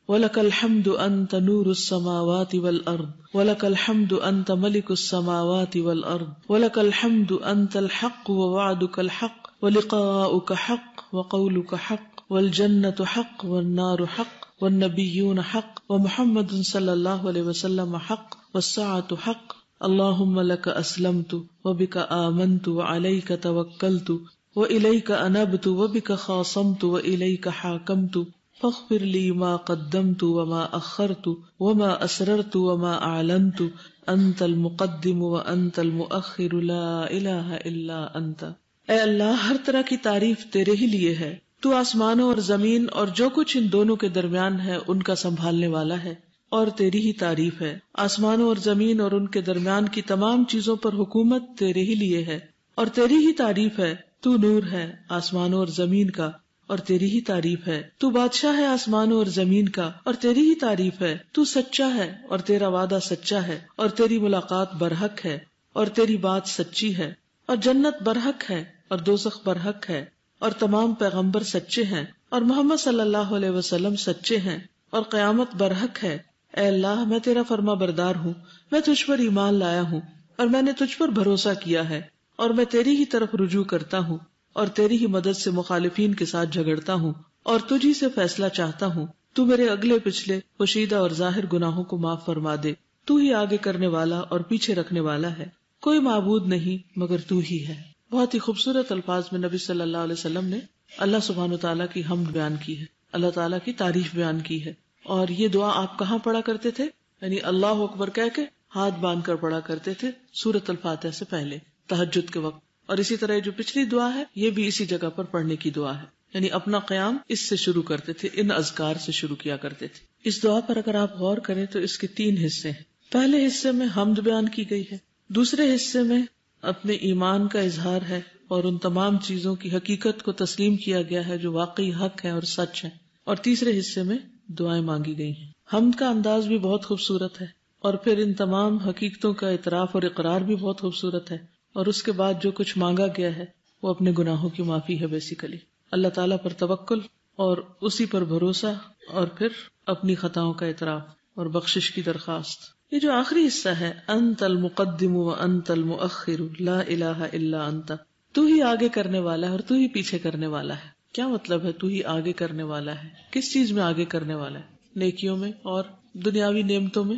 ولک الحمد انت نور السماوات والارض، ولک الحمد انت ملک السماوات والارض، ولک الحمد انت الحق ووعدک الحق ولقاؤک حق وقولک حق والجنة حق والنار حق والنبیون حق ومحمد صلی اللہ علیہ وسلم حق والساعة حق، اللہم لک اسلمت وبک آمنت وعلیک توکلت وإلیک انبت وبک خاصمت وإلیک حاکمت فاغفر لی ما قدمت وما اخرت وما اسررت وما اعلنت انت المقدم وانت المؤخر لا الہ الا انت۔ اے اللہ، ہر طرح کی تعریف تیرے ہی لیے ہے، تو آسمانوں اور زمین اور جو کچھ ان دونوں کے درمیان ہے ان کا سنبھالنے والا ہے، اور تیری ہی تعریف ہے۔ آسمانوں اور زمین اور ان کے درمیان کی تمام چیزوں پر حکومت تیرے ہی لیے ہے، اور تیری ہی تعریف ہے۔ تو نور ہے آسمانوں اور زمین کا، اور تیری ہی تعریف ہے۔ تو بادشاہ ہے آسمانوں اور زمین کا، اور تیری ہی تعریف ہے۔ تو سچا ہے اور تیرا وعدہ سچا ہے، اور تیری ملاقات برحق ہے، اور تیری بات سچی ہے، اور جنت برحق ہے اور دوزخ برحق ہے، اور تمام پیغمبر سچے ہیں، اور محمد صلی اللہ علیہ وسلم سچے ہیں، اور قیامت برحق ہے۔ اے اللہ، میں تیرا فرما بردار ہوں، میں تجھ پر ایمان لایا ہوں، اور میں نے تجھ پر بھروسہ کیا ہے، اور میں تیری ہی طرف رجوع کرتا ہوں، اور تیری ہی مدد سے مخالفین کے ساتھ جھگڑتا ہوں، اور تجھی سے فیصلہ چاہتا ہوں۔ تو میرے اگلے پچھلے پوشیدہ اور ظاہر گناہوں کو معاف فرما دے۔ تو ہی آگے کرنے والا اور پیچھے رکھنے والا ہے، کوئی معبود نہیں مگر تو ہی ہے۔ بہت ہی خوبصورت الفاظ میں نبی صلی اللہ علیہ وسلم نے اللہ سبحانہ وتعالیٰ کی حمد بیان کی ہے، اللہ تعالیٰ کی تعریف بیان کی ہے۔ اور یہ دعا آپ کہاں پڑھا کرتے تھے؟ یعنی اللہ اکبر کہہ کے ہاتھ باندھ کر پڑھا کرتے تھے سورۃ الفاتحہ سے پہلے تہجد کے وقت۔ اور اسی طرح جو پچھلی دعا ہے یہ بھی اسی جگہ پر پڑھنے کی دعا ہے، یعنی اپنا قیام اس سے شروع کرتے تھے، ان اذکار سے شروع کیا کرتے تھے۔ اس دعا پر اگر آپ غور کریں تو اس کے 3 حصے ہیں۔ پہلے حصے میں حمد بیان کی گئی ہے، دوسرے حصے میں اپنے ایمان کا اظہار ہے اور ان تمام چیزوں کی حقیقت کو تسلیم کیا گیا ہے جو واقعی حق ہے اور سچ ہے، اور تیسرے حصے میں دعائیں مانگی گئی ہیں۔ حمد کا انداز بھی بہت خوبصورت ہے، اور پھر ان تمام حقیقتوں کا اعتراف اور اقرار بھی بہت خوبصورت ہے، اور اس کے بعد جو کچھ مانگا گیا ہے وہ اپنے گناہوں کی معافی ہے۔ بیسیکلی اللہ تعالیٰ پر توکل اور اسی پر بھروسہ، اور پھر اپنی خطاؤں کا اعتراف اور بخشش کی درخواست۔ یہ جو آخری حصہ ہے، انت المقدم وانت المؤخر لا الہ الا انت، تو ہی آگے کرنے والا ہے اور تو ہی پیچھے کرنے والا ہے۔ کیا مطلب ہے تو ہی آگے کرنے والا ہے؟ کس چیز میں آگے کرنے والا ہے؟ نیکیوں میں اور دنیاوی نعمتوں میں،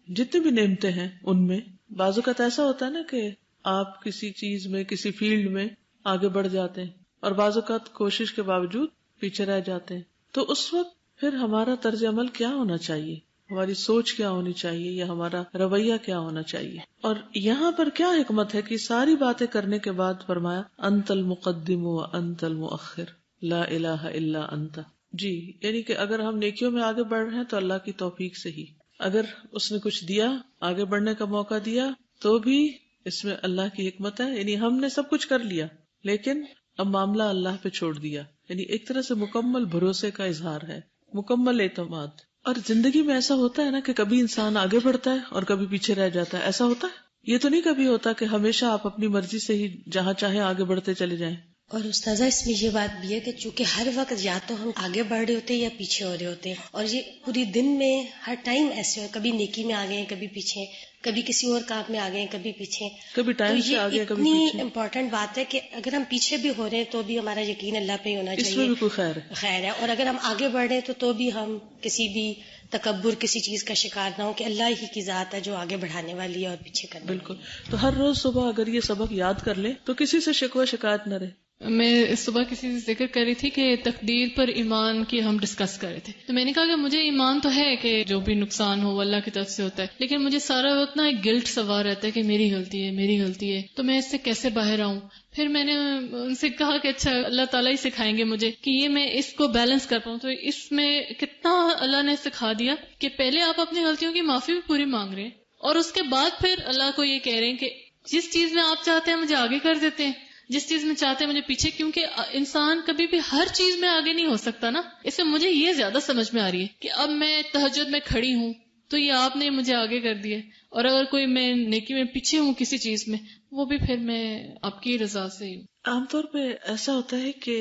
جتنے بھی نعمتیں ہیں ان میں۔ بعض اوقات ایسا ہوتا ہے نا کہ آپ کسی چیز میں، کسی فیلڈ میں آگے بڑھ جاتے ہیں، اور بعض اوقات کوشش کے باوجود پیچھے رہ جاتے ہیں، تو اس وقت پھر ہمارا طرز عمل کیا ہونا چاہیے، ہماری سوچ کیا ہونی چاہیے، یا ہمارا رویہ کیا ہونا چاہیے؟ اور یہاں پر کیا حکمت ہے کہ ساری باتیں کرنے کے بعد فرمایا انت المقدم وانت المؤخر لا الہ الا انت۔ جی، یعنی کہ اگر ہم نیکیوں میں آگے بڑھ رہے ہیں تو اللہ کی توفیق سے ہی، اگر اس نے کچھ دیا، آگے بڑھنے کا موقع دیا، تو بھی اس میں اللہ کی حکمت ہے۔ یعنی ہم نے سب کچھ کر لیا لیکن اب معاملہ اللہ پہ چھوڑ دیا، یعنی ایک طرح سے مکمل بھروسے کا اظہار ہے، مکمل اعتماد۔ اور زندگی میں ایسا ہوتا ہے نا کہ کبھی انسان آگے بڑھتا ہے اور کبھی پیچھے رہ جاتا ہے، ایسا ہوتا ہے یہ تو نہیں کبھی ہوتا کہ ہمیشہ آپ اپنی مرضی سے ہی جہاں چاہیں آگے بڑھتے چلے جائیں. اور استاذہ اس میں یہ بات بھی ہے کہ چونکہ ہر وقت یا تو ہم آگے بڑھ رہے ہوتے ہیں یا پیچھے ہو رہے ہوتے ہیں، اور یہ پوری دن میں ہر ٹائم ایسے ہو، کبھی نیکی میں آگے ہیں کبھی پیچھے، کبھی کسی اور کام میں آگے ہیں کبھی پیچھے. کبھی ٹائم سے آگے کبھی اتنی پیچھے. امپورٹنٹ بات ہے کہ اگر ہم پیچھے بھی ہو رہے ہیں تو بھی ہمارا یقین اللہ پہ ہی ہونا اس میں چاہیے، بھی کوئی خیر ہے. خیر ہے. اور اگر ہم آگے بڑھ رہے ہیں تو بھی ہم کسی بھی تکبر کسی چیز کا شکار نہ ہو کہ اللہ ہی کی ذات ہے جو آگے بڑھانے والی ہے اور پیچھے کرنے والی ہے. بالکل. تو ہر روز صبح اگر یہ سبق یاد کر لیں تو کسی سے شکوہ شکایت نہ رہے. میں صبح کسی سے ذکر کر رہی تھی کہ تقدیر پر ایمان کی ہم ڈسکس کر رہے تھے، تو میں نے کہا کہ مجھے ایمان تو ہے کہ جو بھی نقصان ہو وہ اللہ کی طرف سے ہوتا ہے، لیکن مجھے سارا وقت نا ایک گلٹ سوار رہتا ہے کہ میری غلطی ہے میری غلطی ہے، تو میں اس سے کیسے باہر آؤں. پھر میں نے ان سے کہا کہ اچھا اللہ تعالیٰ ہی سکھائیں گے مجھے کہ یہ میں اس کو بیلنس کر پاؤں. تو اس میں کتنا اللہ نے سکھا دیا کہ پہلے آپ اپنی غلطیوں کی معافی بھی پوری مانگ رہے ہیں، اور اس کے بعد پھر اللہ کو یہ کہہ رہے ہیں کہ جس چیز میں آپ چاہتے ہیں مجھے آگے کر دیتے ہیں، جس چیز میں چاہتے ہیں مجھے پیچھے، کیونکہ انسان کبھی بھی ہر چیز میں آگے نہیں ہو سکتا نا. اس سے مجھے یہ زیادہ سمجھ میں آ رہی ہے کہ اب میں تہجد میں کھڑی ہوں تو یہ آپ نے مجھے آگے کر دیا، اور اگر کوئی میں نیکی میں پیچھے ہوں کسی چیز میں، وہ بھی پھر میں آپ کی رضا سے ہی ہوں. عام طور پہ ایسا ہوتا ہے کہ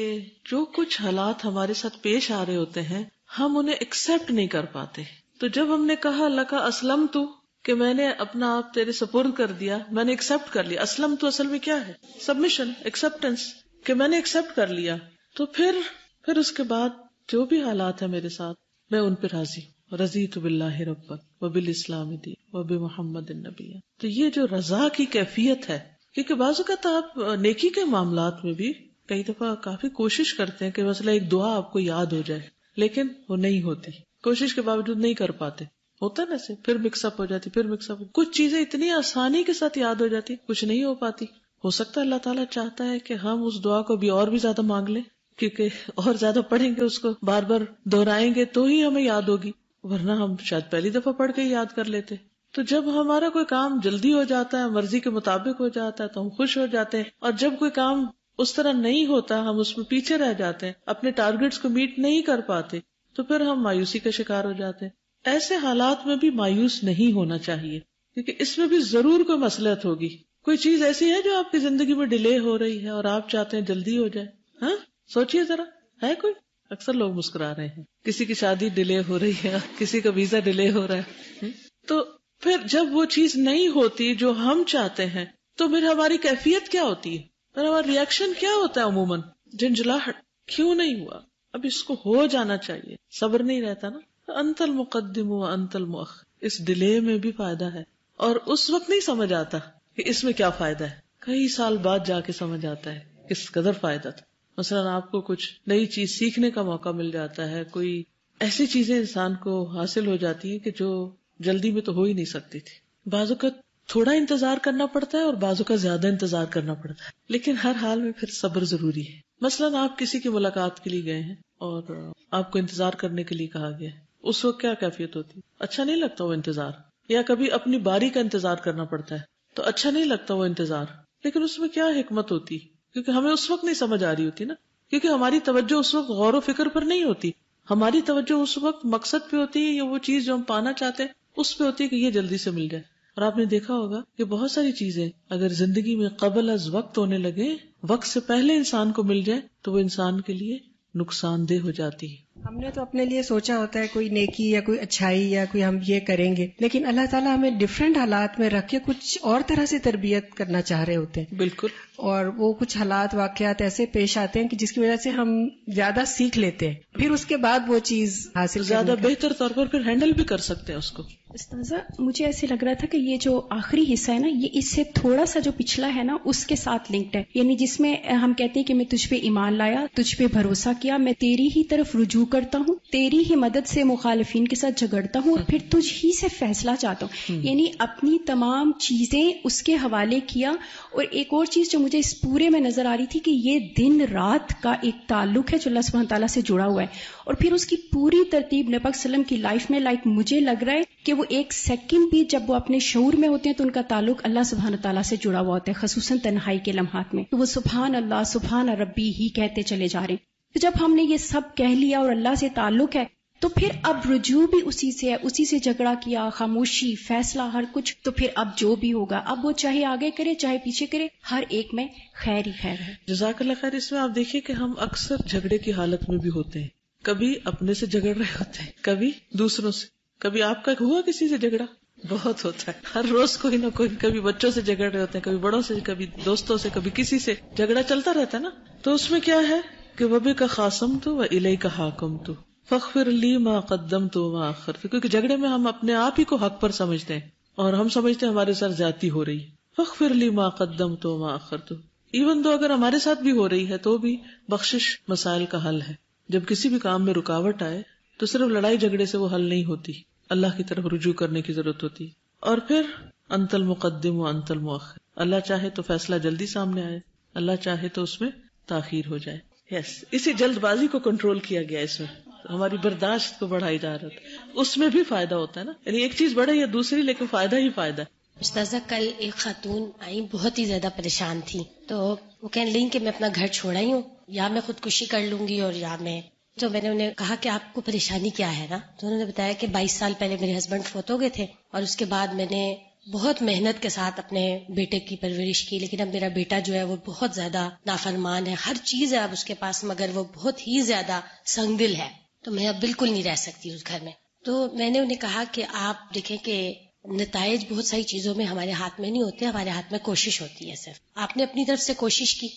جو کچھ حالات ہمارے ساتھ پیش آ رہے ہوتے ہیں ہم انہیں ایکسپٹ نہیں کر پاتے. تو جب ہم نے کہا اللہ کا اسلم تو، کہ میں نے اپنا آپ تیرے سپرد کر دیا، میں نے ایکسپٹ کر لیا. اسلم تو اصل میں کیا ہے؟ سبمیشن، ایکسپٹنس، کہ میں نے ایکسپٹ کر لیا. تو پھر اس کے بعد جو بھی حالات ہیں میرے ساتھ میں ان پہ راضی ہوں. رضیت باللہ ربا وبالاسلام دین وبمحمد النبی. تو یہ جو رضا کی کیفیت ہے، کیونکہ بعض اوقات آپ نیکی کے معاملات میں بھی کئی دفعہ کافی کوشش کرتے ہیں کہ مثلا ایک دعا آپ کو یاد ہو جائے، لیکن وہ نہیں ہوتی، کوشش کے باوجود نہیں کر پاتے. ہوتا نا ایسے، پھر مکس اپ ہو جاتی، پھر مکس اپ. کچھ چیزیں اتنی آسانی کے ساتھ یاد ہو جاتی، کچھ نہیں ہو پاتی. ہو سکتا ہے اللہ تعالیٰ چاہتا ہے کہ ہم اس دعا کو بھی اور بھی زیادہ مانگ لیں، کیونکہ اور زیادہ پڑھیں گے، اس کو بار بار دہرائیں گے تو ہی ہمیں یاد ہوگی، ورنہ ہم شاید پہلی دفعہ پڑھ کے ہی یاد کر لیتے. تو جب ہمارا کوئی کام جلدی ہو جاتا ہے، مرضی کے مطابق ہو جاتا ہے، تو ہم خوش ہو جاتے ہیں. اور جب کوئی کام اس طرح نہیں ہوتا، ہم اس میں پیچھے رہ جاتے ہیں، اپنے ٹارگٹس کو میٹ نہیں کر پاتے، تو پھر ہم مایوسی کا شکار ہو جاتے ہیں. ایسے حالات میں بھی مایوس نہیں ہونا چاہیے، کیونکہ اس میں بھی ضرور کوئی مصلحت ہوگی. کوئی چیز ایسی ہے جو آپ کی زندگی میں ڈیلے ہو رہی ہے اور آپ چاہتے ہیں جلدی ہو جائے. ہاں سوچئے ذرا، ہے کوئی؟ اکثر لوگ مسکرا رہے ہیں. کسی کی شادی ڈیلے ہو رہی ہے، کسی کا ویزا ڈیلے ہو رہا ہے. تو پھر جب وہ چیز نہیں ہوتی جو ہم چاہتے ہیں تو پھر ہماری کیفیت کیا ہوتی ہے، پھر ہمارا ریئیکشن کیا ہوتا ہے؟ عموماً جھنجھلاہٹ، کیوں نہیں ہوا، اب اس کو ہو جانا چاہیے. صبر نہیں رہتا نا. انت المقدم و انت المؤخر. اس ڈیلے میں بھی فائدہ ہے، اور اس وقت نہیں سمجھ آتا کہ اس میں کیا فائدہ ہے. کئی سال بعد جا کے سمجھ آتا ہے کس قدر فائدہ تھا. مثلا آپ کو کچھ نئی چیز سیکھنے کا موقع مل جاتا ہے، کوئی ایسی چیزیں انسان کو حاصل ہو جاتی ہیں کہ جو جلدی میں تو ہو ہی نہیں سکتی تھی. بعض اوقات تھوڑا انتظار کرنا پڑتا ہے اور بعض اوقات زیادہ انتظار کرنا پڑتا ہے، لیکن ہر حال میں پھر صبر ضروری ہے. مثلا آپ کسی کی ملاقات کے لیے گئے ہیں اور آپ کو انتظار کرنے کے لیے کہا گیا ہے، اس وقت کیا کیفیت ہوتی؟ اچھا نہیں لگتا وہ انتظار. یا کبھی اپنی باری کا انتظار کرنا پڑتا ہے تو اچھا نہیں لگتا وہ انتظار، لیکن اس میں کیا حکمت ہوتی؟ کیونکہ ہمیں اس وقت نہیں سمجھ آ رہی ہوتی نا، کیونکہ ہماری توجہ اس وقت غور و فکر پر نہیں ہوتی. ہماری توجہ اس وقت مقصد پہ ہوتی ہے، یا وہ چیز جو ہم پانا چاہتے ہیں اس پہ ہوتی ہے کہ یہ جلدی سے مل جائے. اور آپ نے دیکھا ہوگا کہ بہت ساری چیزیں اگر زندگی میں قبل از وقت ہونے لگے، وقت سے پہلے انسان کو مل جائے تو وہ انسان کے لیے نقصان دہ ہو جاتی ہے. ہم نے تو اپنے لیے سوچا ہوتا ہے کوئی نیکی یا کوئی اچھائی یا کوئی ہم یہ کریں گے، لیکن اللہ تعالیٰ ہمیں ڈفرینٹ حالات میں رکھ کے کچھ اور طرح سے تربیت کرنا چاہ رہے ہوتے ہیں. بالکل. اور وہ کچھ حالات واقعات ایسے پیش آتے ہیں کہ جس کی وجہ سے ہم زیادہ سیکھ لیتے ہیں، پھر اس کے بعد وہ چیز حاصل زیادہ بہتر طور پر پھر ہینڈل بھی کر سکتے ہیں اس کو. استاذہ مجھے ایسے لگ رہا تھا کہ یہ جو آخری حصہ ہے نا، یہ اس سے تھوڑا سا جو پچھلا ہے نا اس کے ساتھ لنکڈ ہے. یعنی جس میں ہم کہتے ہیں کہ میں تجھ پہ ایمان لایا، تجھ پہ بھروسہ کیا، میں تیری ہی طرف رجوع کرتا ہوں، تیری ہی مدد سے مخالفین کے ساتھ جھگڑتا ہوں، اور پھر تجھ ہی سے فیصلہ چاہتا ہوں. یعنی اپنی تمام چیزیں اس کے حوالے کیا. اور ایک اور چیز جو مجھے اس پورے میں نظر آ رہی تھی کہ یہ دن رات کا ایک تعلق ہے جو اللہ سبحانہ تعالیٰ سے جڑا ہوا ہے. اور پھر اس کی پوری ترتیب نبی پاک صلی اللہ علیہ وسلم کی لائف میں مجھے لگ رہا ہے کہ وہ ایک سیکنڈ بھی جب وہ اپنے شعور میں ہوتے ہیں تو ان کا تعلق اللہ سبحانہ تعالیٰ سے جڑا ہوا ہوتا ہے، خصوصاً تنہائی کے لمحات میں. تو وہ سبحان اللہ سبحان ربی ہی کہتے چلے جا رہے ہیں. تو جب ہم نے یہ سب کہہ لیا اور اللہ سے تعلق ہے، تو پھر اب رجوع بھی اسی سے ہے، اسی سے جھگڑا کیا، خاموشی، فیصلہ، ہر کچھ. تو پھر اب جو بھی ہوگا، اب وہ چاہے آگے کرے چاہے پیچھے کرے، ہر ایک میں خیر ہی خیر ہے. جزاک اللہ خیر. اس میں آپ دیکھیے کہ ہم اکثر جھگڑے کی حالت میں بھی ہوتے ہیں. کبھی اپنے سے جھگڑ رہے ہوتے ہیں، کبھی دوسروں سے. کبھی آپ کا ہوا کسی سے جھگڑا؟ بہت ہوتا ہے، ہر روز کوئی نہ کوئی. کبھی بچوں سے جھگڑ رہے ہوتے ہیں، کبھی بڑوں سے، کبھی دوستوں سے، کبھی کسی سے. جھگڑا چلتا رہتا ہے نا. تو اس میں کیا ہے کہ وَبِكَ خَاصَمْتُ وَإِلَيْكَ حَاكَمْتُ فَاغْفِرْ لِي مَا قَدَّمْتُ وَمَا أَخَّرْتُ. کیونکہ جھگڑے میں ہم اپنے آپ ہی کو حق پر سمجھتے ہیں اور ہم سمجھتے ہیں ہمارے ساتھ زیادتی ہو رہی ہے. فَاغْفِرْ لِي مَا قَدَّمْتُ وَمَا أَخَّرْتُ. ایون تو اگر ہمارے ساتھ بھی ہو رہی ہے تو بھی بخشش مسائل کا حل ہے. جب کسی بھی کام میں رکاوٹ آئے تو صرف لڑائی جھگڑے سے وہ حل نہیں ہوتی، اللہ کی طرف رجوع کرنے کی ضرورت ہوتی. اور پھر انت المقدم و انت المؤخر. اللہ چاہے تو فیصلہ جلدی سامنے آئے، اللہ چاہے تو اس میں تاخیر ہو جائے. اسی جلد بازی کو کنٹرول کیا گیا، اس میں ہماری برداشت کو بڑھائی جا رہا تھا. اس میں بھی فائدہ ہوتا ہے نا، یعنی ایک چیز بڑھے یا دوسری، لیکن فائدہ ہی فائدہ ہے. استاذہ کل ایک خاتون آئی، بہت ہی زیادہ پریشان تھی. تو وہ کہنے لگی کہ میں اپنا گھر چھوڑ آئی ہوں، یا میں خودکشی کر لوں گی اور یا میں. تو میں نے انہیں کہا کہ آپ کو پریشانی کیا ہے نا. تو انہوں نے بتایا کہ 22 سال پہلے میرے ہسبینڈ فوت ہو گئے تھے، اور اس کے بعد میں نے بہت محنت کے ساتھ اپنے بیٹے کی پرورش کی، لیکن اب میرا بیٹا جو ہے وہ بہت زیادہ نافرمان ہے. ہر چیز ہے اب اس کے پاس، مگر وہ بہت ہی زیادہ سنگ دل ہے. تو میں اب بالکل نہیں رہ سکتی اس گھر میں. تو میں نے انہیں کہا کہ آپ دیکھیں کہ نتائج بہت ساری چیزوں میں ہمارے ہاتھ میں نہیں ہوتے، ہمارے ہاتھ میں کوشش ہوتی ہے. صرف آپ نے اپنی طرف سے کوشش کی،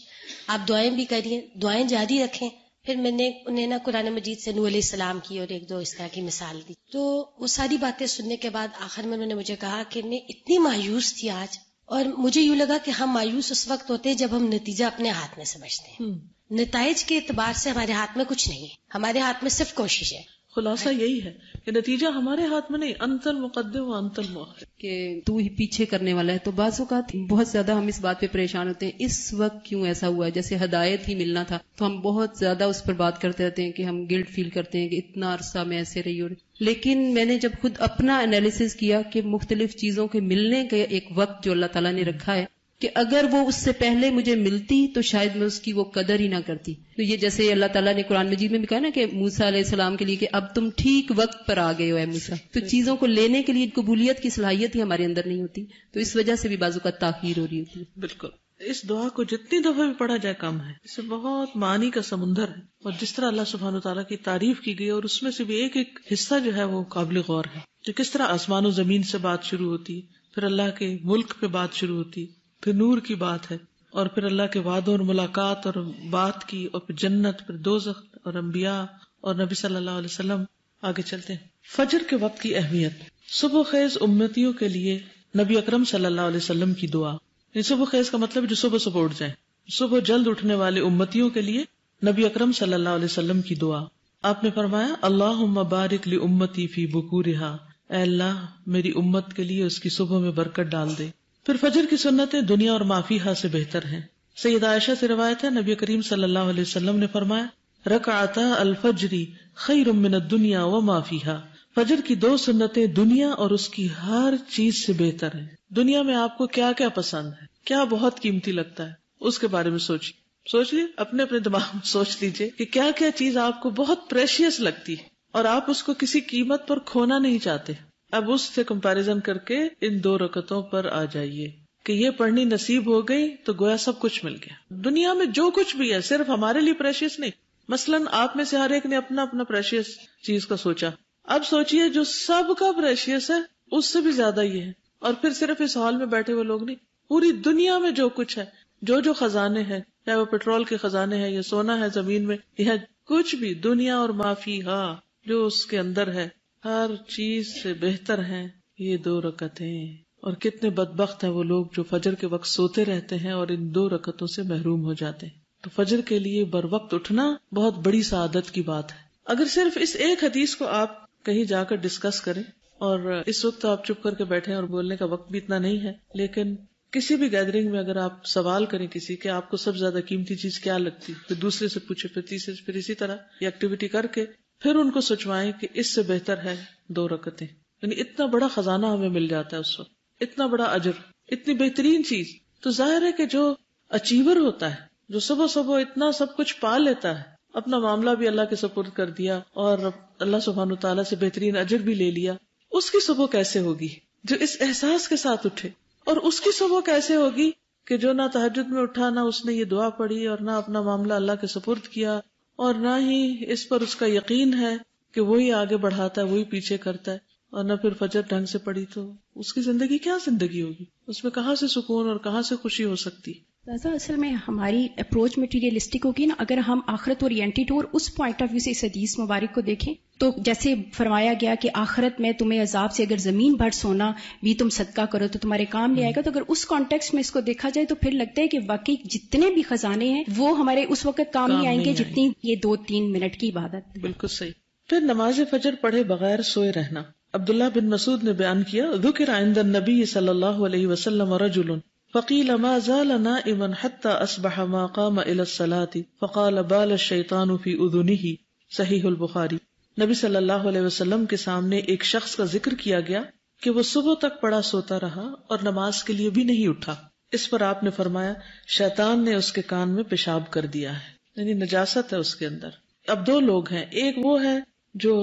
آپ دعائیں بھی کریے، دعائیں جاری رکھیں. پھر میں نے انہیں نا قرآن مجید سے نوح علیہ السلام کی اور ایک دو اس طرح کی مثال دی. تو وہ ساری باتیں سننے کے بعد آخر میں انہوں نے مجھے کہا کہ میں اتنی مایوس تھی آج، اور مجھے یوں لگا کہ ہم مایوس اس وقت ہوتے ہیں جب ہم نتیجہ اپنے ہاتھ میں سمجھتے ہیں. نتائج کے اعتبار سے ہمارے ہاتھ میں کچھ نہیں ہے، ہمارے ہاتھ میں صرف کوشش ہے. خلاصہ یہی ہے کہ نتیجہ ہمارے ہاتھ میں نہیں، انت المقدم و انت المؤخر، کہ تو ہی پیچھے کرنے والا ہے. تو بعض اوقات بہت زیادہ ہم اس بات پہ پریشان ہوتے ہیں، اس وقت کیوں ایسا ہوا ہے. جیسے ہدایت ہی ملنا تھا تو ہم بہت زیادہ اس پر بات کرتے رہتے ہیں کہ ہم گلٹ فیل کرتے ہیں کہ اتنا عرصہ میں ایسے رہی. لیکن میں نے جب خود اپنا انالیسس کیا کہ مختلف چیزوں کے ملنے کا ایک وقت جو اللہ تعالیٰ نے رکھا ہے، کہ اگر وہ اس سے پہلے مجھے ملتی تو شاید میں اس کی وہ قدر ہی نہ کرتی. تو یہ جیسے اللہ تعالیٰ نے قرآن مجید میں بھی کہا نا کہ موسیٰ علیہ السلام کے لیے کہ اب تم ٹھیک وقت پر آ گئے ہو اے موسیٰ. تو چیزوں کو لینے کے لیے قبولیت کی صلاحیت ہی ہمارے اندر نہیں ہوتی، تو اس وجہ سے بھی بعض اوقات تاخیر ہو رہی ہوتی ہے. بالکل. اس دعا کو جتنی دفعہ بھی پڑھا جائے کم ہے، اس سے بہت معنی کا سمندر ہے. اور جس طرح اللہ سبحانہ وتعالیٰ کی تعریف کی گئی، اور اس میں سے بھی ایک ایک حصہ جو ہے وہ قابل غور ہے. جو کس طرح آسمان و زمین سے بات شروع ہوتی، پھر اللہ کے ملک پہ بات شروع ہوتی، پھر نور کی بات ہے، اور پھر اللہ کے وعدوں اور ملاقات اور بات کی، اور پھر جنت، پھر دوزخ اور انبیاء اور نبی صلی اللہ علیہ وسلم. آگے چلتے ہیں. فجر کے وقت کی اہمیت. صبح خیز امتیوں کے لیے نبی اکرم صلی اللہ علیہ وسلم کی دعا. صبح خیز کا مطلب جو صبح صبح اٹھ جائیں، صبح جلد اٹھنے والے امتیوں کے لیے نبی اکرم صلی اللہ علیہ وسلم کی دعا. آپ نے فرمایا اللہم بارک لی امتی فی بکورہا، اے اللہ میری امت کے لیے اس کی صبح میں برکت ڈال دے. پھر فجر کی سنتیں دنیا اور ما فیہا سے بہتر ہیں. سیدہ عائشہ سے روایت ہے نبی کریم صلی اللہ علیہ وسلم نے فرمایا رکعتا الفجر خیر من الدنیا وما فیہا. فجر کی 2 سنتیں دنیا اور اس کی ہر چیز سے بہتر ہیں. دنیا میں آپ کو کیا کیا پسند ہے، کیا بہت قیمتی لگتا ہے، اس کے بارے میں سوچیے، اپنے دماغ میں سوچ لیجئے کہ کیا کیا چیز آپ کو بہت پریشیس لگتی ہے اور آپ اس کو کسی قیمت پر کھونا نہیں چاہتے. اب اس سے کمپیریزن کر کے ان 2 رکعتوں پر آ جائیے کہ یہ پڑھنی نصیب ہو گئی تو گویا سب کچھ مل گیا. دنیا میں جو کچھ بھی ہے صرف ہمارے لیے پریشیس نہیں. مثلاً آپ میں سے ہر ایک نے اپنا اپنا پریشیس چیز کا سوچا. اب سوچئے جو سب کا پریشیس ہے اس سے بھی زیادہ یہ ہے. اور پھر صرف اس ہال میں بیٹھے ہوئے لوگ نہیں، پوری دنیا میں جو کچھ ہے، جو خزانے ہیں، چاہے وہ پیٹرول کے خزانے ہیں یا سونا ہے زمین میں یا کچھ بھی، دنیا اور ما فیہا جو اس کے اندر ہے، ہر چیز سے بہتر ہیں یہ 2 رکعتیں. اور کتنے بدبخت ہیں وہ لوگ جو فجر کے وقت سوتے رہتے ہیں اور ان 2 رکعتوں سے محروم ہو جاتے ہیں. تو فجر کے لیے بر وقت اٹھنا بہت بڑی سعادت کی بات ہے. اگر صرف اس ایک حدیث کو آپ کہیں جا کر ڈسکس کریں، اور اس وقت آپ چپ کر کے بیٹھیں اور بولنے کا وقت بھی اتنا نہیں ہے، لیکن کسی بھی گیدرنگ میں اگر آپ سوال کریں کسی کہ آپ کو سب زیادہ قیمتی چیز کیا لگتی، پھر دوسرے سے پوچھے، پھر تیسرے سے، پھر اسی طرح یہ ایکٹیویٹی کر کے پھر ان کو سوچوائیں کہ اس سے بہتر ہے 2 رکعتیں. یعنی اتنا بڑا خزانہ ہمیں مل جاتا ہے اس وقت، اتنا بڑا اجر، اتنی بہترین چیز. تو ظاہر ہے کہ جو اچیور ہوتا ہے، جو صبح صبح اتنا سب کچھ پا لیتا ہے اپنا معاملہ بھی اللہ کے سپرد کر دیا اور اللہ سبحانہ تعالیٰ سے بہترین اجر بھی لے لیا، اس کی صبح کیسے ہوگی جو اس احساس کے ساتھ اٹھے؟ اور اس کی صبح کیسے ہوگی کہ جو نہ تہجد میں اٹھا، نہ اس نے یہ دعا پڑھی اور نہ اپنا معاملہ اللہ کے سپرد کیا، اور نہ ہی اس پر اس کا یقین ہے کہ وہی آگے بڑھاتا ہے، وہی پیچھے کرتا ہے، اور نہ پھر فجر ڈھنگ سے پڑھی، تو اس کی زندگی کیا زندگی ہوگی؟ اس میں کہاں سے سکون اور کہاں سے خوشی ہو سکتی؟ اصل میں ہماری اپروچ مٹیریلسٹک ہوگی نا، اگر ہم آخرت اورینٹیڈ اور اس پوائنٹ آف ویو سے اس حدیث مبارک کو دیکھیں تو جیسے فرمایا گیا کہ آخرت میں تمہیں عذاب سے اگر زمین بھر سونا بھی تم صدقہ کرو تو تمہارے کام نہیں آئے گا، تو اگر اس کانٹیکسٹ میں اس کو دیکھا جائے تو پھر لگتا ہے کہ واقعی جتنے بھی خزانے ہیں وہ ہمارے اس وقت کام نہیں آئیں گے جتنی یہ 2-3 منٹ کی عبادت۔ بالکل صحیح۔ پھر نماز فجر پڑھے بغیر سوئے رہنا۔ عبداللہ بن مسعود نے بیان کیا، ذکر عند النبی صلی اللہ علیہ وسلم رجل فقیل ما زال نائما حتى اصبح ما قام الى الصلاة فقال بال الشیطان فی اذنه، صحیح البخاری۔ نبی صلی اللہ علیہ وسلم کے سامنے ایک شخص کا ذکر کیا گیا کہ وہ صبح تک پڑا سوتا رہا اور نماز کے لیے بھی نہیں اٹھا۔ اس پر آپ نے فرمایا شیطان نے اس کے کان میں پیشاب کر دیا ہے، یعنی نجاست ہے اس کے اندر۔ اب دو لوگ ہیں، ایک وہ ہے جو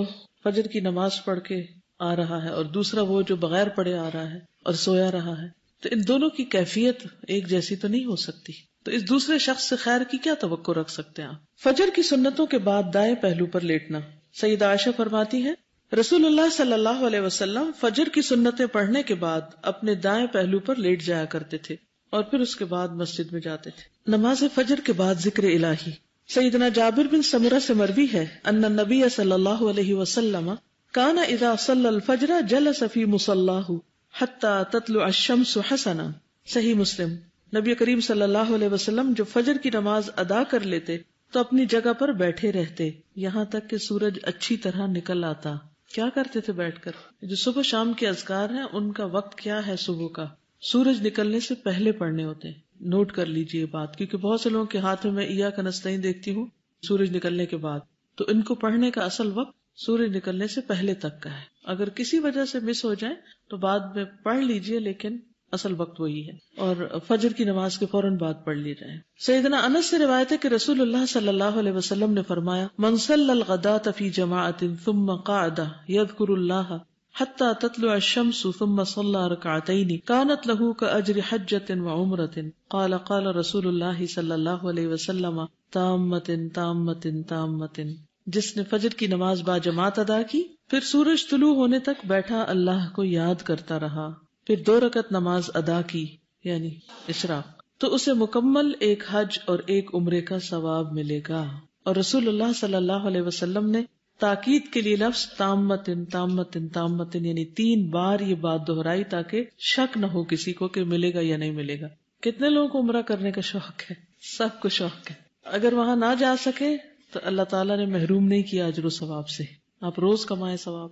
فجر کی نماز پڑھ کے آ رہا ہے اور دوسرا وہ جو بغیر پڑھے آ رہا ہے اور سویا رہا ہے، تو ان دونوں کی کیفیت ایک جیسی تو نہیں ہو سکتی، تو اس دوسرے شخص سے خیر کی کیا توقع رکھ سکتے ہیں آپ؟ فجر کی سنتوں کے بعد دائیں پہلو پر لیٹنا۔ سیدہ عائشہ فرماتی ہیں رسول اللہ صلی اللہ علیہ وسلم فجر کی سنتیں پڑھنے کے بعد اپنے دائیں پہلو پر لیٹ جایا کرتے تھے اور پھر اس کے بعد مسجد میں جاتے تھے۔ نماز فجر کے بعد ذکر الہی۔ سیدنا جابر بن سمرہ سے مروی ہے ان النبی صلی اللہ علیہ وسلم کان اذا صلی الفجر جلس فی مصلاہ حتی تطلع الشمس حسنا، صحیح مسلم۔ نبی کریم صلی اللہ علیہ وسلم جو فجر کی نماز ادا کر لیتے تو اپنی جگہ پر بیٹھے رہتے یہاں تک کہ سورج اچھی طرح نکل آتا۔ کیا کرتے تھے بیٹھ کر؟ جو صبح شام کے اذکار ہیں ان کا وقت کیا ہے؟ صبح کا سورج نکلنے سے پہلے پڑھنے ہوتے ہیں۔ نوٹ کر لیجئے بات، کیونکہ بہت سے لوگوں کے ہاتھ میں ایاک نستعین دیکھتی ہوں سورج نکلنے کے بعد، تو ان کو پڑھنے کا اصل وقت سورج نکلنے سے پہلے تک کا ہے۔ اگر کسی وجہ سے مس ہو جائے تو بعد میں پڑھ لیجئے، لیکن اصل وقت وہی ہے، اور فجر کی نماز کے فوراً بعد پڑھ لی جائے۔ سیدنا انس سے روایت ہے کہ رسول اللہ صلی اللہ علیہ وسلم نے فرمایا من صلی الغداۃ فی جماعۃ ثم قعد یذکر اللہ حتی تطلع الشمس ثم صلی رکعتین کانت له کاجر حجۃ وعمرۃ قال قال رسول اللہ صلی اللہ علیہ وسلم تامۃ تامۃ تامۃ، جس نے فجر کی نماز با جماعت ادا کی پھر سورج طلوع ہونے تک بیٹھا اللہ کو یاد کرتا رہا، پھر 2 رکعت نماز ادا کی یعنی اشراق، تو اسے مکمل ایک حج اور ایک عمرے کا ثواب ملے گا۔ اور رسول اللہ صلی اللہ علیہ وسلم نے تاکید کے لیے لفظ تامتن تامتن تامتن یعنی 3 بار یہ بات دہرائی تاکہ شک نہ ہو کسی کو کہ ملے گا یا نہیں ملے گا۔ کتنے لوگوں کو عمرہ کرنے کا شوق ہے؟ سب کو شوق ہے۔ اگر وہاں نہ جا سکے تو اللہ تعالیٰ نے محروم نہیں کیا اجر و ثواب سے۔ آپ روز کمائیں ثواب،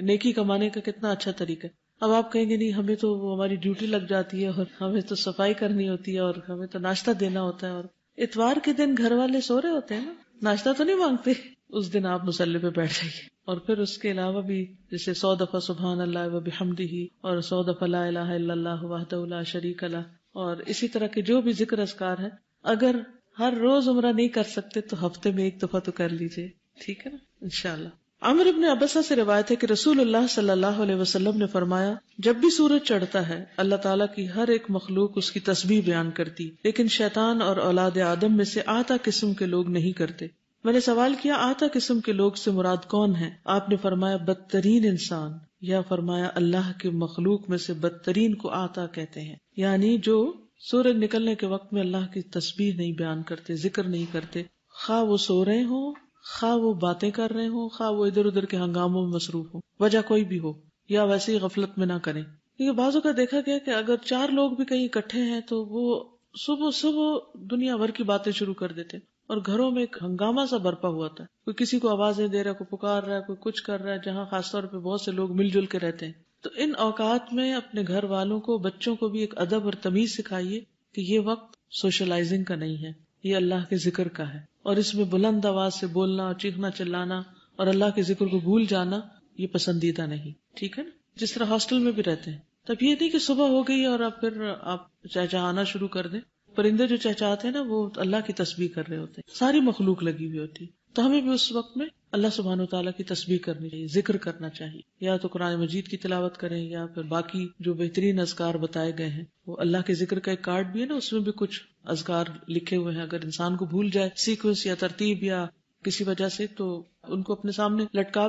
نیکی کمانے کا کتنا اچھا طریقہ ہے۔ اب آپ کہیں گے نہیں ہمیں تو وہ ہماری ڈیوٹی لگ جاتی ہے اور ہمیں تو صفائی کرنی ہوتی ہے اور ہمیں تو ناشتہ دینا ہوتا ہے، اور اتوار کے دن گھر والے سو رہے ہوتے ہیں نا، ناشتہ تو نہیں مانگتے، اس دن آپ مصلی پہ بیٹھ جائیے۔ اور پھر اس کے علاوہ بھی جیسے 100 دفعہ سبحان اللہ و بحمدہ اور 100 دفعہ لا الہ الا اللہ وحدہ لا شریک لہ، اور اسی طرح کے جو بھی ذکر اذکار ہیں، اگر ہر روز عمرہ نہیں کر سکتے تو ہفتے میں 1 دفعہ تو کر لیجئے، ٹھیک ہے نا، انشاءاللہ۔ عمرو بن عبسہ سے روایت ہے کہ رسول اللہ صلی اللہ علیہ وسلم نے فرمایا جب بھی سورج چڑھتا ہے اللہ تعالیٰ کی ہر ایک مخلوق اس کی تسبیح بیان کرتی، لیکن شیطان اور اولاد آدم میں سے آتا قسم کے لوگ نہیں کرتے۔ میں نے سوال کیا آتا قسم کے لوگ سے مراد کون ہے؟ آپ نے فرمایا بدترین انسان، یا فرمایا اللہ کے مخلوق میں سے بدترین کو آتا کہتے ہیں، یعنی جو سورج نکلنے کے وقت میں اللہ کی تسبیح نہیں بیان کرتے، ذکر نہیں کرتے، خواہ وہ سو رہے ہوں، خواہ وہ باتیں کر رہے ہوں، خواہ وہ ادھر ادھر کے ہنگاموں میں مصروف ہو، وجہ کوئی بھی ہو، یا ویسے ہی غفلت میں نہ کریں۔ کیونکہ بعضوں کا دیکھا گیا کہ اگر 4 لوگ بھی کہیں اکٹھے ہیں تو وہ صبح صبح دنیا بھر کی باتیں شروع کر دیتے اور گھروں میں ایک ہنگامہ سا برپا ہوا تھا، کوئی کسی کو آوازیں دے رہا ہے، کوئی پکار رہا ہے، کوئی کچھ کر رہا ہے، جہاں خاص طور پہ بہت سے لوگ مل جل کے رہتے ہیں۔ تو ان اوقات میں اپنے گھر والوں کو، بچوں کو بھی ایک ادب اور تمیز سکھائیے کہ یہ وقت سوشلائزنگ کا نہیں ہے، یہ اللہ کے ذکر کا ہے، اور اس میں بلند آواز سے بولنا، چیخنا چلانا اور اللہ کے ذکر کو بھول جانا یہ پسندیدہ نہیں، ٹھیک ہے نا۔ جس طرح ہاسٹل میں بھی رہتے ہیں، تب یہ نہیں کہ صبح ہو گئی اور اب پھر آپ چہچہانا شروع کر دیں، پرندے جو چہچہاتے ہیں نا وہ اللہ کی تسبیح کر رہے ہوتے ہیں، ساری مخلوق لگی ہوئی ہوتی ہے. تو ہمیں بھی اس وقت میں اللہ سبحانہ وتعالیٰ کی تسبیح کرنی چاہیے، ذکر کرنا چاہیے، یا تو قرآن مجید کی تلاوت کریں یا پھر باقی جو بہترین اذکار بتائے گئے ہیں. وہ اللہ کے ذکر کا ایک کارڈ بھی ہے نا، اس میں بھی کچھ اذکار لکھے ہوئے ہیں. اگر انسان کو بھول جائے سیکوینس یا ترتیب یا کسی وجہ سے، تو ان کو اپنے سامنے لٹکا